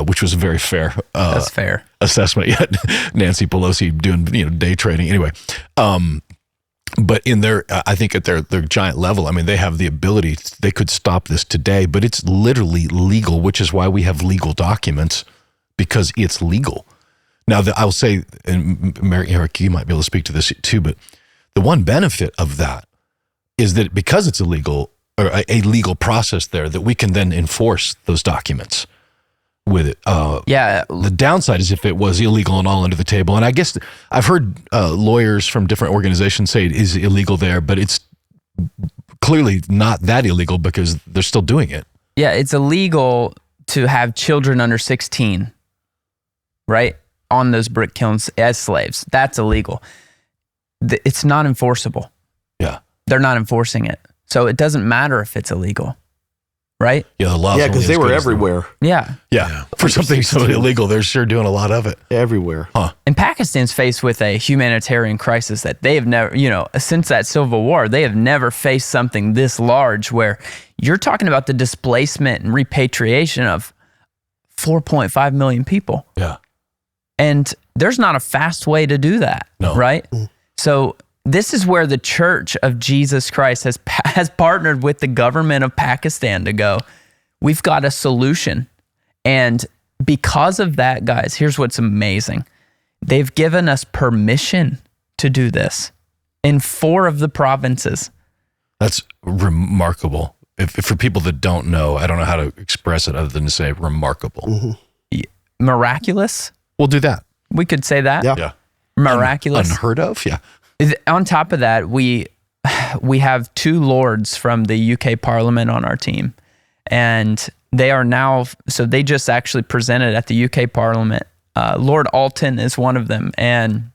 which was a very fair, That's fair assessment. Yet Nancy Pelosi doing day trading anyway. But in I think at their giant level, I mean, they have the ability. They could stop this today, but it's literally legal, which is why we have legal documents, because it's legal. Now, I'll say, and Mary, Eric, you might be able to speak to this too, but the one benefit of that is that because it's illegal, or a legal process there, that we can then enforce those documents with it. The downside is if it was illegal and all under the table. And I guess I've heard lawyers from different organizations say it is illegal there, but it's clearly not that illegal because they're still doing it. Yeah, it's illegal to have children under 16, right, on those brick kilns as slaves. That's illegal. It's not enforceable. Yeah. They're not enforcing it. So it doesn't matter if it's illegal, right? Yeah, the laws. Yeah, because they were everywhere. Yeah. Yeah. For something so illegal, they're sure doing a lot of it. Everywhere. Huh. And Pakistan's faced with a humanitarian crisis that they have never, since that civil war, they have never faced something this large, where you're talking about the displacement and repatriation of 4.5 million people. Yeah. And there's not a fast way to do that, No. right? So this is where the Church of Jesus Christ has partnered with the government of Pakistan to go, we've got a solution. And because of that, guys, here's what's amazing. They've given us permission to do this in 4 of the provinces. That's remarkable. If for people that don't know, I don't know how to express it other than to say remarkable. Mm-hmm. Miraculous? We'll do that. We could say that? Yeah. Miraculous? Unheard of? Yeah. On top of that, we have 2 lords from the UK Parliament on our team, and they are now, so they just actually presented at the UK Parliament. Lord Alton is one of them, and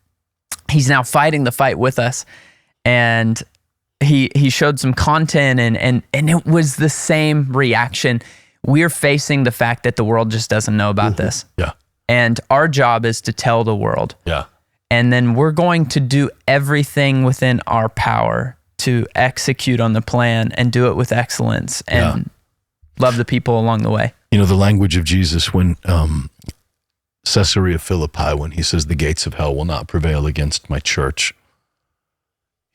he's now fighting the fight with us. And he showed some content, and it was the same reaction. We're facing the fact that the world just doesn't know about this. Yeah. And our job is to tell the world. Yeah. And then we're going to do everything within our power to execute on the plan and do it with excellence and love the people along the way. The language of Jesus when Caesarea Philippi, when he says the gates of hell will not prevail against my church,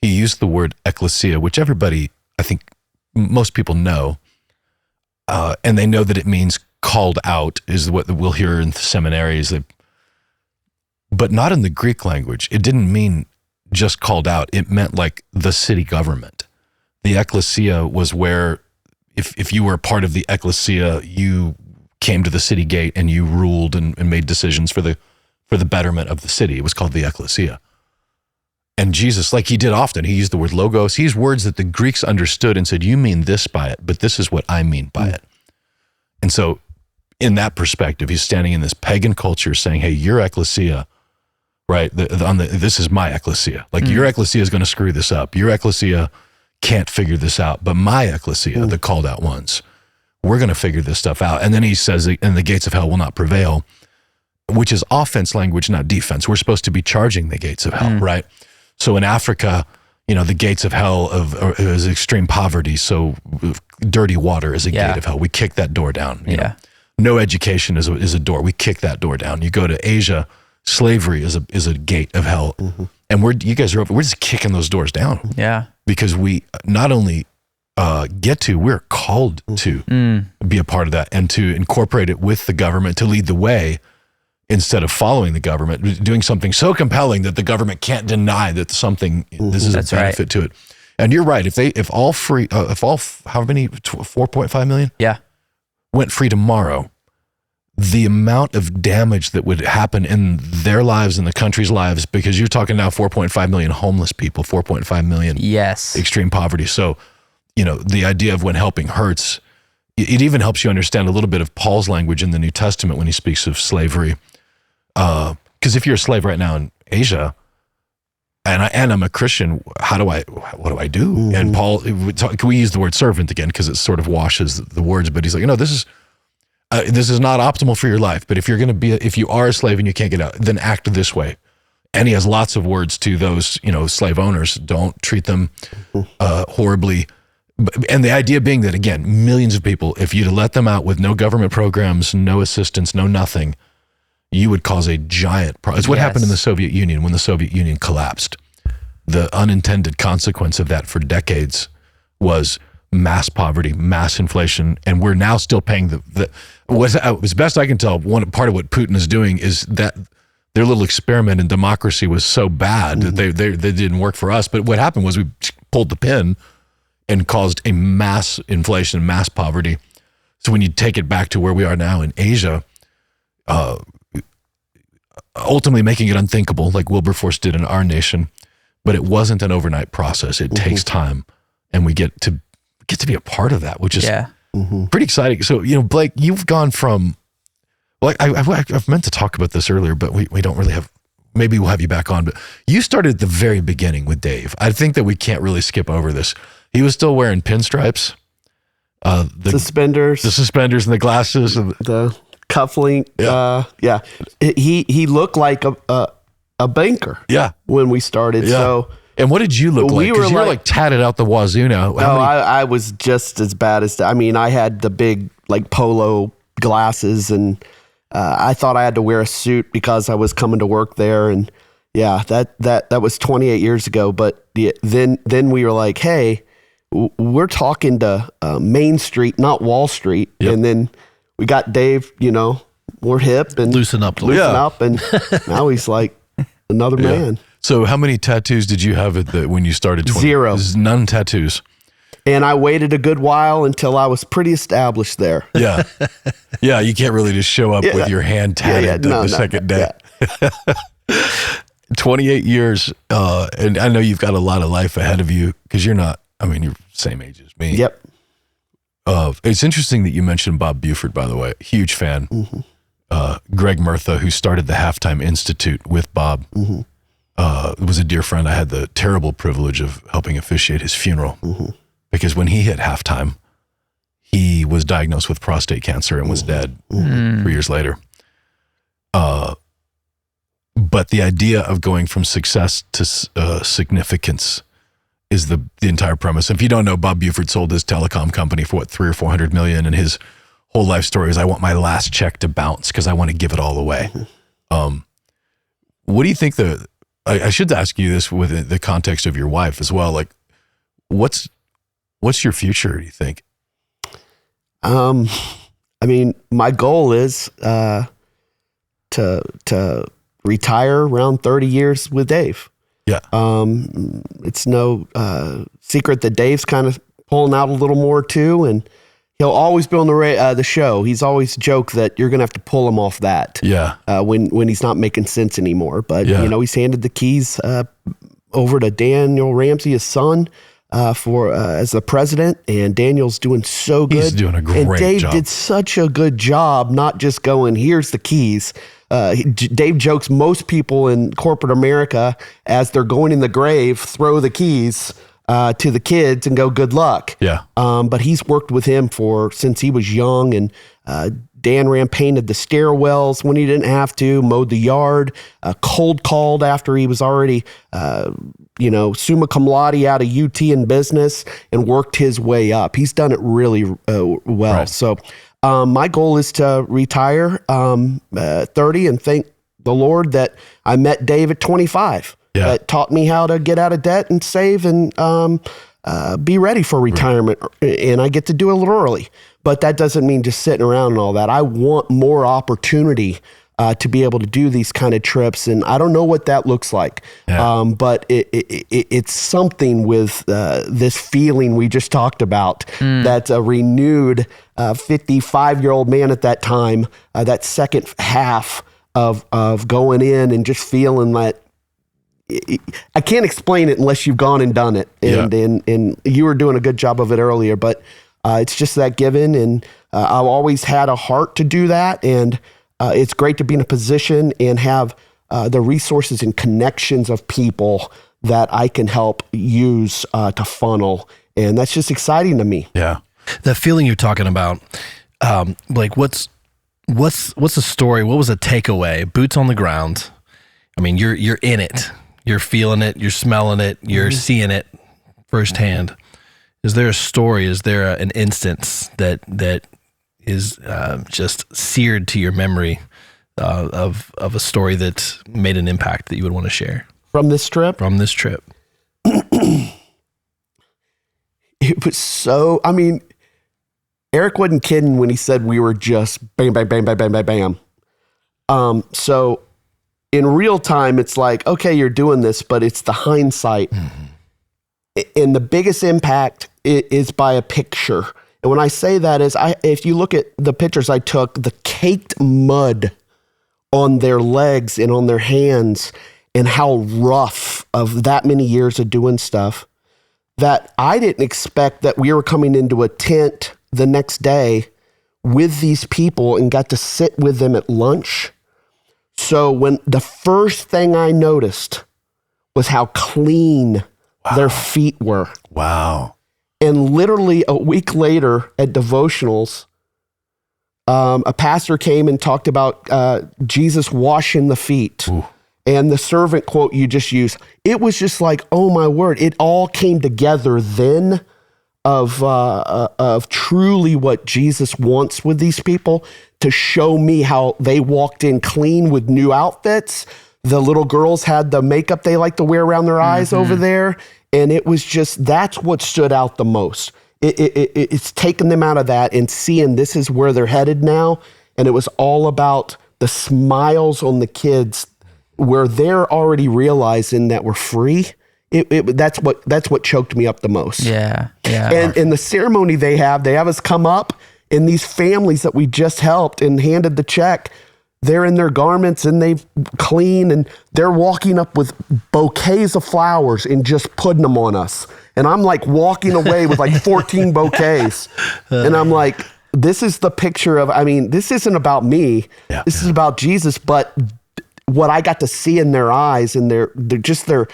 he used the word ecclesia, which everybody, I think most people know, and they know that it means called out, is what we'll hear in the seminaries. But not in the Greek language. It didn't mean just called out. It meant like the city government. The ecclesia was where, if you were a part of the ecclesia, you came to the city gate and you ruled and made decisions for the betterment of the city. It was called the ecclesia. And Jesus, like he did often, he used the word logos. He used words that the Greeks understood and said, you mean this by it, but this is what I mean by it. And so in that perspective, he's standing in this pagan culture saying, hey, your ecclesia, right? This is my ecclesia. Like your ecclesia is going to screw this up. Your ecclesia can't figure this out, but my ecclesia, the called out ones, we're going to figure this stuff out. And then he says, and the gates of hell will not prevail, which is offense language, not defense. We're supposed to be charging the gates of hell, right? So in Africa, the gates of hell is extreme poverty. So dirty water is a gate of hell. We kick that door down. You know? No education is a door. We kick that door down. You go to Asia, slavery is a gate of hell. And we're just kicking those doors down. Yeah. Because we not only we're called to be a part of that and to incorporate it with the government, to lead the way instead of following the government, doing something so compelling that the government can't deny that this is a benefit to it. And you're right. If all how many 4.5 million? Yeah. Went free tomorrow, the amount of damage that would happen in their lives and the country's lives, because you're talking now 4.5 million homeless people, 4.5 million extreme poverty. So, the idea of when helping hurts, it even helps you understand a little bit of Paul's language in the New Testament when he speaks of slavery. Because if you're a slave right now in Asia, and I'm a Christian, what do I do? And Paul, can we use the word servant again? Because it sort of washes the words, but he's like, this is not optimal for your life, but if you are a slave and you can't get out, then act this way. And he has lots of words to those, slave owners. Don't treat them horribly. And the idea being that, again, millions of people, if you'd let them out with no government programs, no assistance, no nothing, you would cause a giant problem. It's what happened in the Soviet Union when the Soviet Union collapsed. The unintended consequence of that for decades was mass poverty, mass inflation, and we're now still paying as best I can tell, one part of what Putin is doing is that their little experiment in democracy was so bad that they didn't work for us. But what happened was we pulled the pin and caused a mass inflation, mass poverty. So when you take it back to where we are now in Asia, ultimately making it unthinkable, like Wilberforce did in our nation, but it wasn't an overnight process. It takes time, and we get to be a part of that, which is pretty exciting. So, Blake, you've gone from, well, I've meant to talk about this earlier, but we don't really have, maybe we'll have you back on, but you started at the very beginning with Dave. I think that we can't really skip over this. He was still wearing pinstripes, the suspenders and the glasses and the cufflink. Yeah. He looked like a banker. Yeah. When we started. Yeah. So, and what did you look like? Because you were like tatted out the wazoo now. I was just as bad as that. I mean, I had the big like polo glasses, and I thought I had to wear a suit because I was coming to work there. And yeah, that was 28 years ago. But then we were like, hey, we're talking to Main Street, not Wall Street. Yep. And then we got Dave, we're hip and loosen up, and now he's like another man. So how many tattoos did you have when you started? 0. None tattoos. And I waited a good while until I was pretty established there. Yeah. Yeah, you can't really just show up with your hand tatted the second day. Yeah. 28 years, and I know you've got a lot of life ahead of you because you're the same age as me. Yep. It's interesting that you mentioned Bob Buford, by the way. Huge fan. Mm-hmm. Greg Murtha, who started the Halftime Institute with Bob, was a dear friend. I had the terrible privilege of helping officiate his funeral because when he hit halftime, he was diagnosed with prostate cancer and was dead 3 years later. But the idea of going from success to significance is the entire premise. If you don't know, Bob Buford sold his telecom company for $300 or $400 million, and his whole life story is, I want my last check to bounce because I want to give it all away. What do you think I should ask you this with the context of your wife as well. Like, what's your future, do you think? My goal is to retire around 30 years with Dave. Yeah. It's no secret that Dave's kind of pulling out a little more too, and he'll always be on the show. He's always joked that you're going to have to pull him off that. Yeah. When he's not making sense anymore. But he's handed the keys over to Daniel Ramsey, his son, as the president, and Daniel's doing so good. He's doing a great job. And Dave did such a good job, not just going, here's the keys. Dave jokes most people in corporate America, as they're going in the grave, throw the keys to the kids and go, good luck. Yeah. But he's worked with him since he was young, and Dan Ram painted the stairwells when he didn't have to, mowed the yard, cold called after he was already, summa cum laude out of UT in business, and worked his way up. He's done it really well. Right. So my goal is to retire 30 and thank the Lord that I met Dave at 25. Yeah. That taught me how to get out of debt and save and be ready for retirement. Right. And I get to do it a little early. But that doesn't mean just sitting around and all that. I want more opportunity to be able to do these kind of trips. And I don't know what that looks like. Yeah. But it's something with this feeling we just talked about. That's a renewed 55-year-old man at that time, that second half of going in and just feeling that. I can't explain it unless you've gone and done it. And you were doing a good job of it earlier, but it's just that given. And I've always had a heart to do that. And it's great to be in a position and have the resources and connections of people that I can help use to funnel. And that's just exciting to me. Yeah. The feeling you're talking about, like what's What's the story? What was a takeaway? Boots on the ground. I mean, you're in it. You're feeling it. You're smelling it. You're seeing it firsthand. Is there a story? Is there an instance that is just seared to your memory of a story that made an impact that you would want to share From this trip? from this trip? It was so, I mean, Eric wasn't kidding when he said we were just bam, bam, bam, bam, bam, bam, bam. So in real time, it's like, okay, you're doing this, but it's the hindsight. And the biggest impact is by a picture. And when I say that is, if you look at the pictures I took, the caked mud on their legs and on their hands, and how rough of that many years of doing stuff, that I didn't expect that we were coming into a tent the next day with these people and got to sit with them at lunch. So when the first thing I noticed was how clean their feet were. Wow. And literally a week later at devotionals, a pastor came and talked about Jesus washing the feet. Ooh. And the servant quote you just used, it was just like, oh my word, it all came together then of truly what Jesus wants with these people, to show me how they walked in clean with new outfits. The little girls had the makeup they like to wear around their eyes over there. And it was just, that's what stood out the most. It's taking them out of that and seeing this is where they're headed now. And it was all about the smiles on the kids, where they're already realizing that we're free. That's what choked me up the most. Yeah. And the ceremony they have us come up, and these families that we just helped and handed the check, they're in their garments and they've clean, and they're walking up with bouquets of flowers and just putting them on us. And I'm like walking away with like 14 bouquets. And I'm like, this is the picture of, I mean, this isn't about me. Yeah. This is about Jesus, but what I got to see in their eyes, and they're different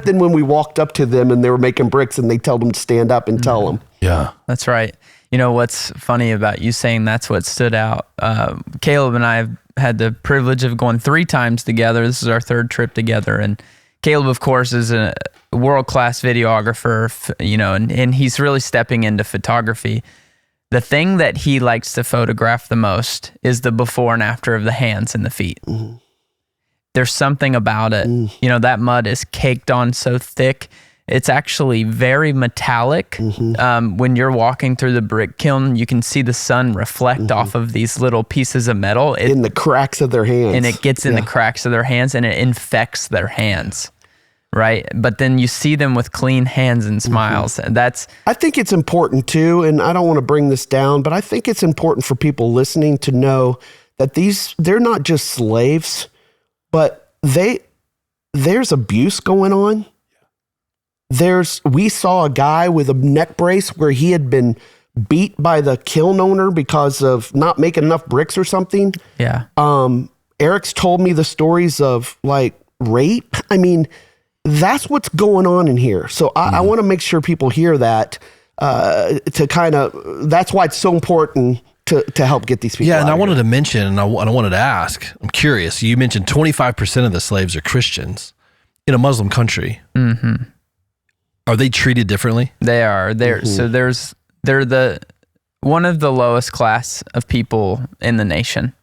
than when we walked up to them and they were making bricks and they tell them to stand up and tell them. Yeah. That's right. You know, what's funny about you saying that's what stood out, Caleb and I have had the privilege of going 3 times together. This is our 3rd trip together. And Caleb, of course, is a world-class videographer, you know, and he's really stepping into photography. The thing that he likes to photograph the most is the before and after of the hands and the feet. There's something about it. You know, that mud is caked on so thick. It's actually very metallic. When you're walking through the brick kiln, you can see the sun reflect off of these little pieces of metal. In the cracks of their hands. And it gets in the cracks of their hands, and it infects their hands, right? But then you see them with clean hands and smiles. And I think it's important too, and I don't want to bring this down, but I think it's important for people listening to know that they're not just slaves, but there's abuse going on. We saw a guy with a neck brace where he had been beat by the kiln owner because of not making enough bricks or something. Yeah. Eric's told me the stories of like rape. I mean, that's what's going on in here. So I want to make sure people hear that, that's why it's so important to help get these people out. Yeah, and I of wanted here. to mention, and I wanted to ask, I'm curious, you mentioned 25% of the slaves are Christians in a Muslim country. Are they treated differently? They are. So they're the one of the lowest class of people in the nation.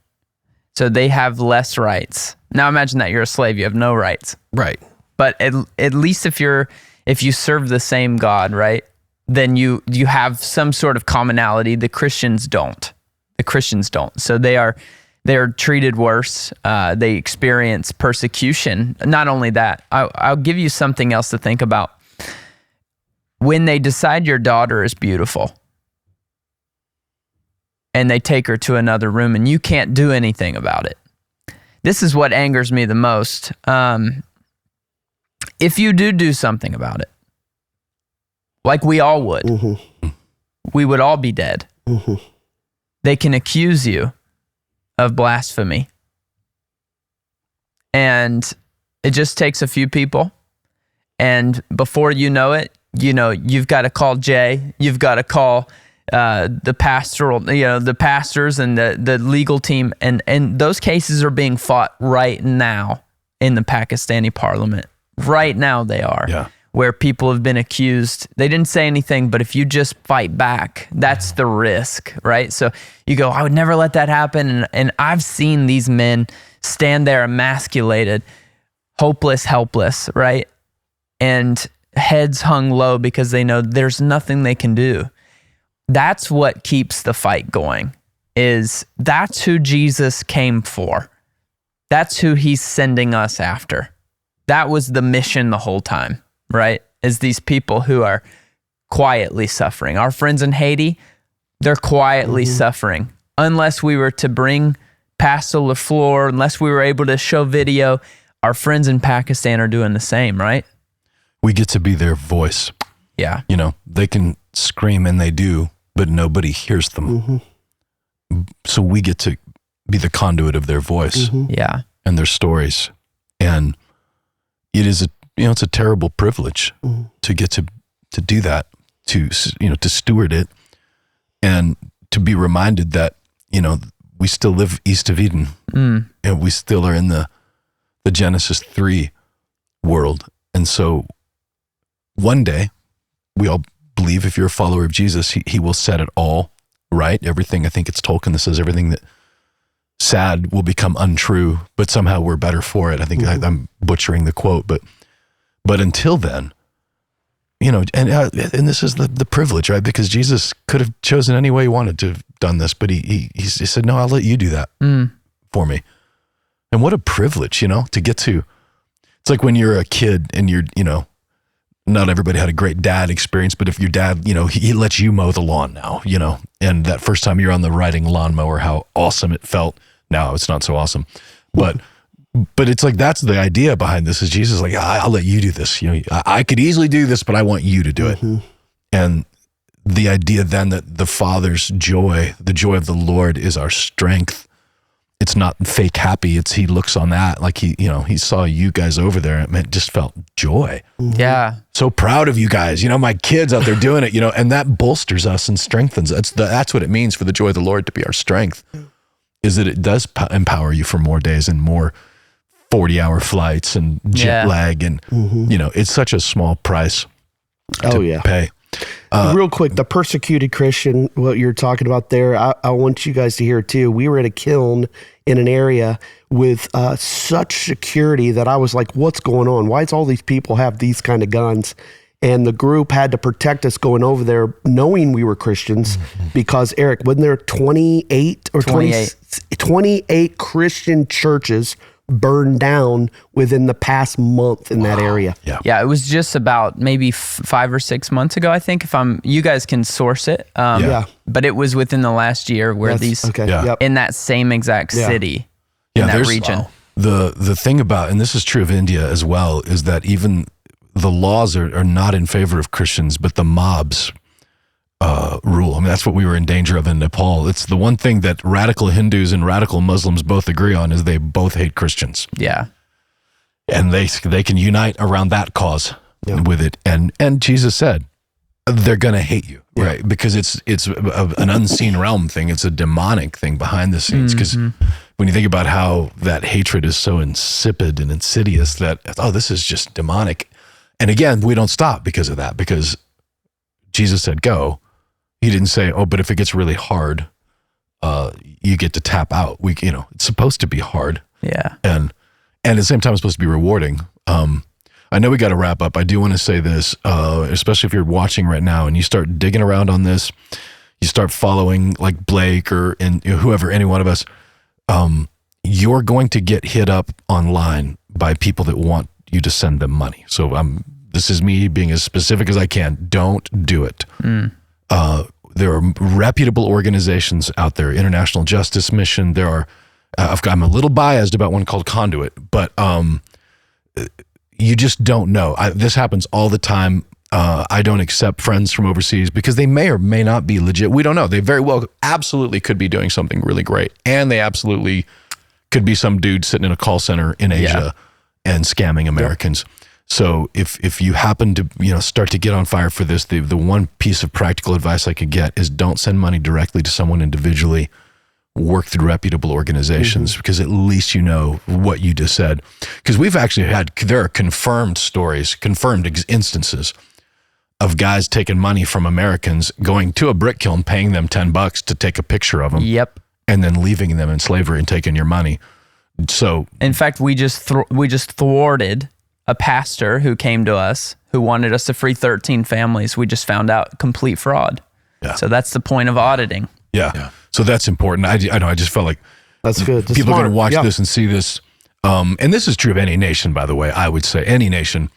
So they have less rights. Now imagine that you're a slave, you have no rights. Right. But at least if you serve the same God, right, then you have some sort of commonality. The Christians don't. So they're treated worse. They experience persecution. Not only that, I'll give you something else to think about. When they decide your daughter is beautiful and they take her to another room and you can't do anything about it. This is what angers me the most. If you do something about it, like we all would, we would all be dead. They can accuse you of blasphemy. And it just takes a few people. And before you know it, you know, you've got to call Jay, you've got to call the pastoral, the pastors and the legal team, and those cases are being fought right now in the Pakistani parliament. Right now they are. Yeah. Where people have been accused. They didn't say anything, but if you just fight back, that's the risk, right? So you go, I would never let that happen. And I've seen these men stand there emasculated, hopeless, helpless, right? And heads hung low because they know there's nothing they can do. That's what keeps the fight going, that's who Jesus came for. That's who he's sending us after. That was the mission the whole time. Right? Is these people who are quietly suffering. Our friends in Haiti, they're quietly suffering. Unless we were to bring Pastor LaFleur, unless we were able to show video, our friends in Pakistan are doing the same, right? We get to be their voice. Yeah. They can scream, and they do, but nobody hears them. So we get to be the conduit of their voice Yeah. and their stories. And it is it's a terrible privilege to get to do that, to steward it, and to be reminded that, we still live east of Eden, and we still are in the Genesis 3 world. And so one day, we all believe, if you're a follower of Jesus, he will set it all right. Everything, I think it's Tolkien that says everything that sad will become untrue, but somehow we're better for it. I think I'm butchering the quote, but until then, and this is the privilege, right? Because Jesus could have chosen any way he wanted to have done this, but he said, no, I'll let you do that for me. And what a privilege, to get to. It's like when you're a kid and you're, not everybody had a great dad experience, but if your dad, he lets you mow the lawn now, and that first time you're on the riding lawnmower, how awesome it felt. Now it's not so awesome, but it's like, that's the idea behind this, is Jesus like, I'll let you do this. I could easily do this, but I want you to do it. And the idea then that the Father's joy, the joy of the Lord, is our strength. It's not fake happy. He looks on that like he saw you guys over there, and it just felt joy. Yeah. So proud of you guys. My kids out there doing it, and that bolsters us and strengthens us. That's what it means for the joy of the Lord to be our strength, is that it does empower you for more days and more 40-hour flights and jet lag. And, it's such a small price to pay. Real quick, the persecuted Christian, what you're talking about there, I want you guys to hear too. We were at a kiln in an area with such security that I was like, what's going on? Why does all these people have these kind of guns? And the group had to protect us going over there, knowing we were Christians, because Eric, wasn't there 28 Christian churches burned down within the past month in that area? Yeah, it was just about maybe 5 or 6 months ago, I think. You guys can source it. But it was within the last year where in that same exact city, in that region. The thing about, and this is true of India as well, is that even the laws are not in favor of Christians, but the mobs rule. I mean, that's what we were in danger of in Nepal. It's the one thing that radical Hindus and radical Muslims both agree on, is they both hate Christians. Yeah. And they can unite around that cause with it. And Jesus said, they're going to hate you, right? Because it's an unseen realm thing. It's a demonic thing behind the scenes. Because when you think about how that hatred is so insipid and insidious, that, this is just demonic. And again, we don't stop because of that, because Jesus said, go. He didn't say, but if it gets really hard, you get to tap out. It's supposed to be hard. Yeah. And at the same time, it's supposed to be rewarding. I know we got to wrap up. I do want to say this, especially if you're watching right now and you start digging around on this, you start following like Blake or whoever, any one of us, you're going to get hit up online by people that want you to send them money. So this is me being as specific as I can. Don't do it. There are reputable organizations out there, International Justice Mission. There are, I'm a little biased about one called Conduit, but you just don't know. This happens all the time. I don't accept friends from overseas because they may or may not be legit. We don't know. They very well absolutely could be doing something really great. And they absolutely could be some dude sitting in a call center in Asia and scamming Americans. So if you happen to, start to get on fire for this, the one piece of practical advice I could get is don't send money directly to someone individually. Work through reputable organizations, because at least you know what you just said. Because we've actually there are confirmed stories, instances of guys taking money from Americans, going to a brick kiln, paying them $10 to take a picture of them. Yep. And then leaving them in slavery and taking your money. So, in fact, we just thwarted a pastor who came to us who wanted us to free 13 families. We just found out complete fraud. Yeah. So that's the point of auditing. Yeah. So that's important. I know. I just felt like that's good. That's people smart. are going to watch this and see this. And this is true of any nation, by the way. I would say any nation,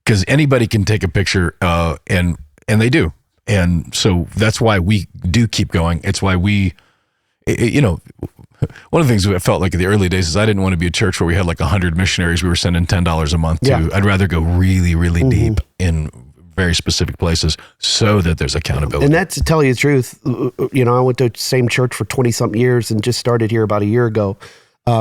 because anybody can take a picture, and they do. And so that's why we do keep going. It's why one of the things I felt like in the early days is I didn't want to be a church where we had like 100 missionaries we were sending $10 a month to. Yeah. I'd rather go really, really deep in very specific places so that there's accountability. And that's, to tell you the truth, I went to the same church for 20-something years and just started here about a year ago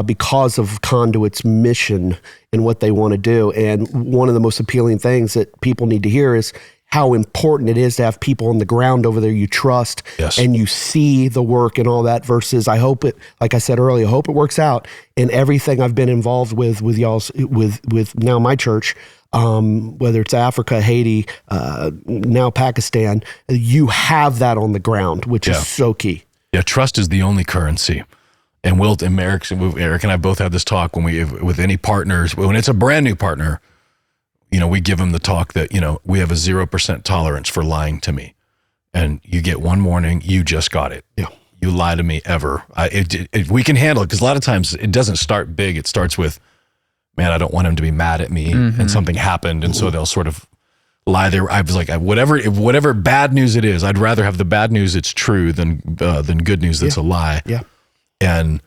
because of Conduit's mission and what they want to do. And one of the most appealing things that people need to hear is how important it is to have people on the ground over there you trust, Yes. and you see the work and all that, versus I hope it, like I said earlier, I hope it works out. And everything I've been involved with y'all's, with now my church, whether it's Africa, Haiti, now Pakistan, you have that on the ground, which is so key. Yeah, trust is the only currency. And Eric and I both had this talk with any partners, when it's a brand new partner, we give them the talk that, we have a 0% tolerance for lying to me. And you get one morning, you just got it. Yeah. You lie to me ever. We can handle it, because a lot of times it doesn't start big. It starts with, man, I don't want him to be mad at me, and something happened. And so they'll sort of lie there. I was like, whatever bad news it is, I'd rather have the bad news it's true than good news that's a lie. Yeah. And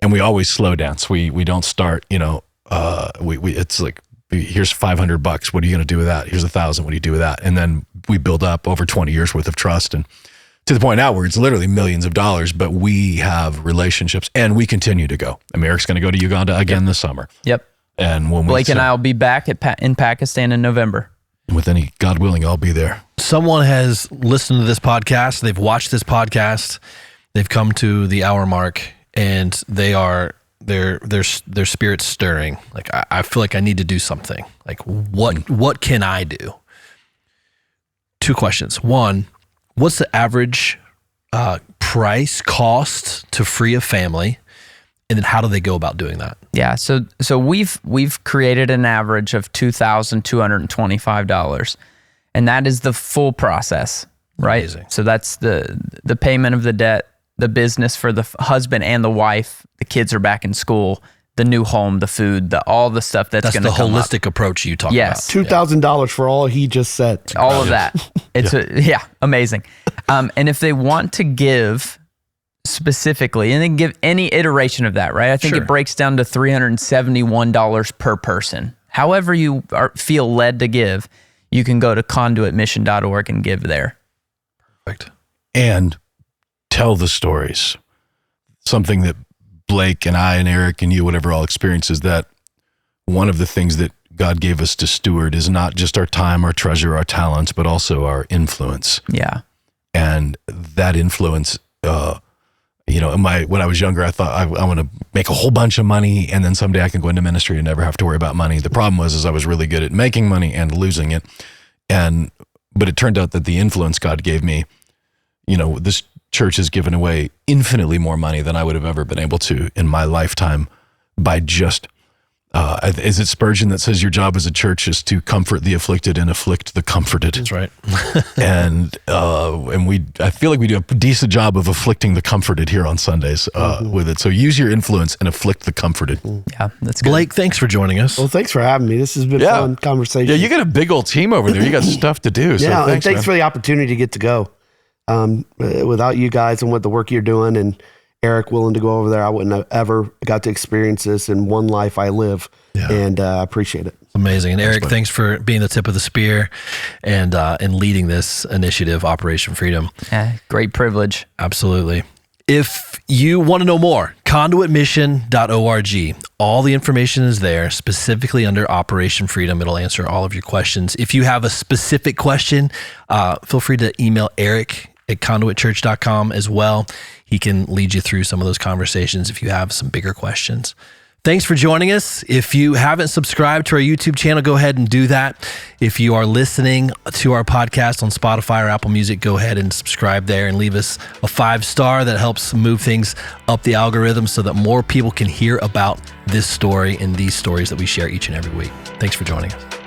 we always slow dance. We don't start, it's like, here's $500. What are you going to do with that? Here's $1,000. What do you do with that? And then we build up over 20 years worth of trust, and to the point now where it's literally millions of dollars, but we have relationships and we continue to go. I mean, Eric's going to go to Uganda again this summer. Yep. And when Blake and I will be back in Pakistan in November. With any, God willing, I'll be there. Someone has listened to this podcast. They've watched this podcast. They've come to the hour mark, and their spirit's stirring. Like, I feel like I need to do something. Like, what can I do? 2 questions. One, what's the average price cost to free a family? And then how do they go about doing that? Yeah, so we've created an average of $2,225, and that is the full process, right? Amazing. So that's the payment of the debt, the business for the husband and the wife, the kids are back in school, the new home, the food, all the stuff that's going to come the holistic approach you talk about. $2,000 for all he just said. All of that. It's amazing. And if they want to give specifically, and then give any iteration of that, right? I think it breaks down to $371 per person. However you feel led to give, you can go to conduitmission.org and give there. Perfect. And tell the stories. Something that Blake and I and Eric and you, whatever, all experience is that one of the things that God gave us to steward is not just our time, our treasure, our talents, but also our influence. Yeah. And that influence, when I was younger, I thought I want to make a whole bunch of money, and then someday I can go into ministry and never have to worry about money. The problem was I was really good at making money and losing it. But it turned out that the influence God gave me, this church has given away infinitely more money than I would have ever been able to in my lifetime by just, is it Spurgeon that says your job as a church is to comfort the afflicted and afflict the comforted? That's right. And I feel like we do a decent job of afflicting the comforted here on Sundays with it. So use your influence and afflict the comforted. Yeah, that's good. Blake, thanks for joining us. Well, thanks for having me. This has been a fun conversation. Yeah, you got a big old team over there. You got stuff to do. So yeah, thanks, and thanks man. for the opportunity to get to go. Without you guys and what the work you're doing, and Eric willing to go over there, I wouldn't have ever got to experience this in one life I live. Yeah. And I appreciate it. Amazing. And Eric, thanks for being the tip of the spear and leading this initiative, Operation Freedom. Yeah, great privilege. Absolutely. If you want to know more, conduitmission.org. All the information is there, specifically under Operation Freedom. It'll answer all of your questions. If you have a specific question, feel free to email Eric at conduitchurch.com as well. He can lead you through some of those conversations if you have some bigger questions. Thanks for joining us. If you haven't subscribed to our YouTube channel, go ahead and do that. If you are listening to our podcast on Spotify or Apple Music, go ahead and subscribe there and leave us a 5-star. That helps move things up the algorithm so that more people can hear about this story and these stories that we share each and every week. Thanks for joining us.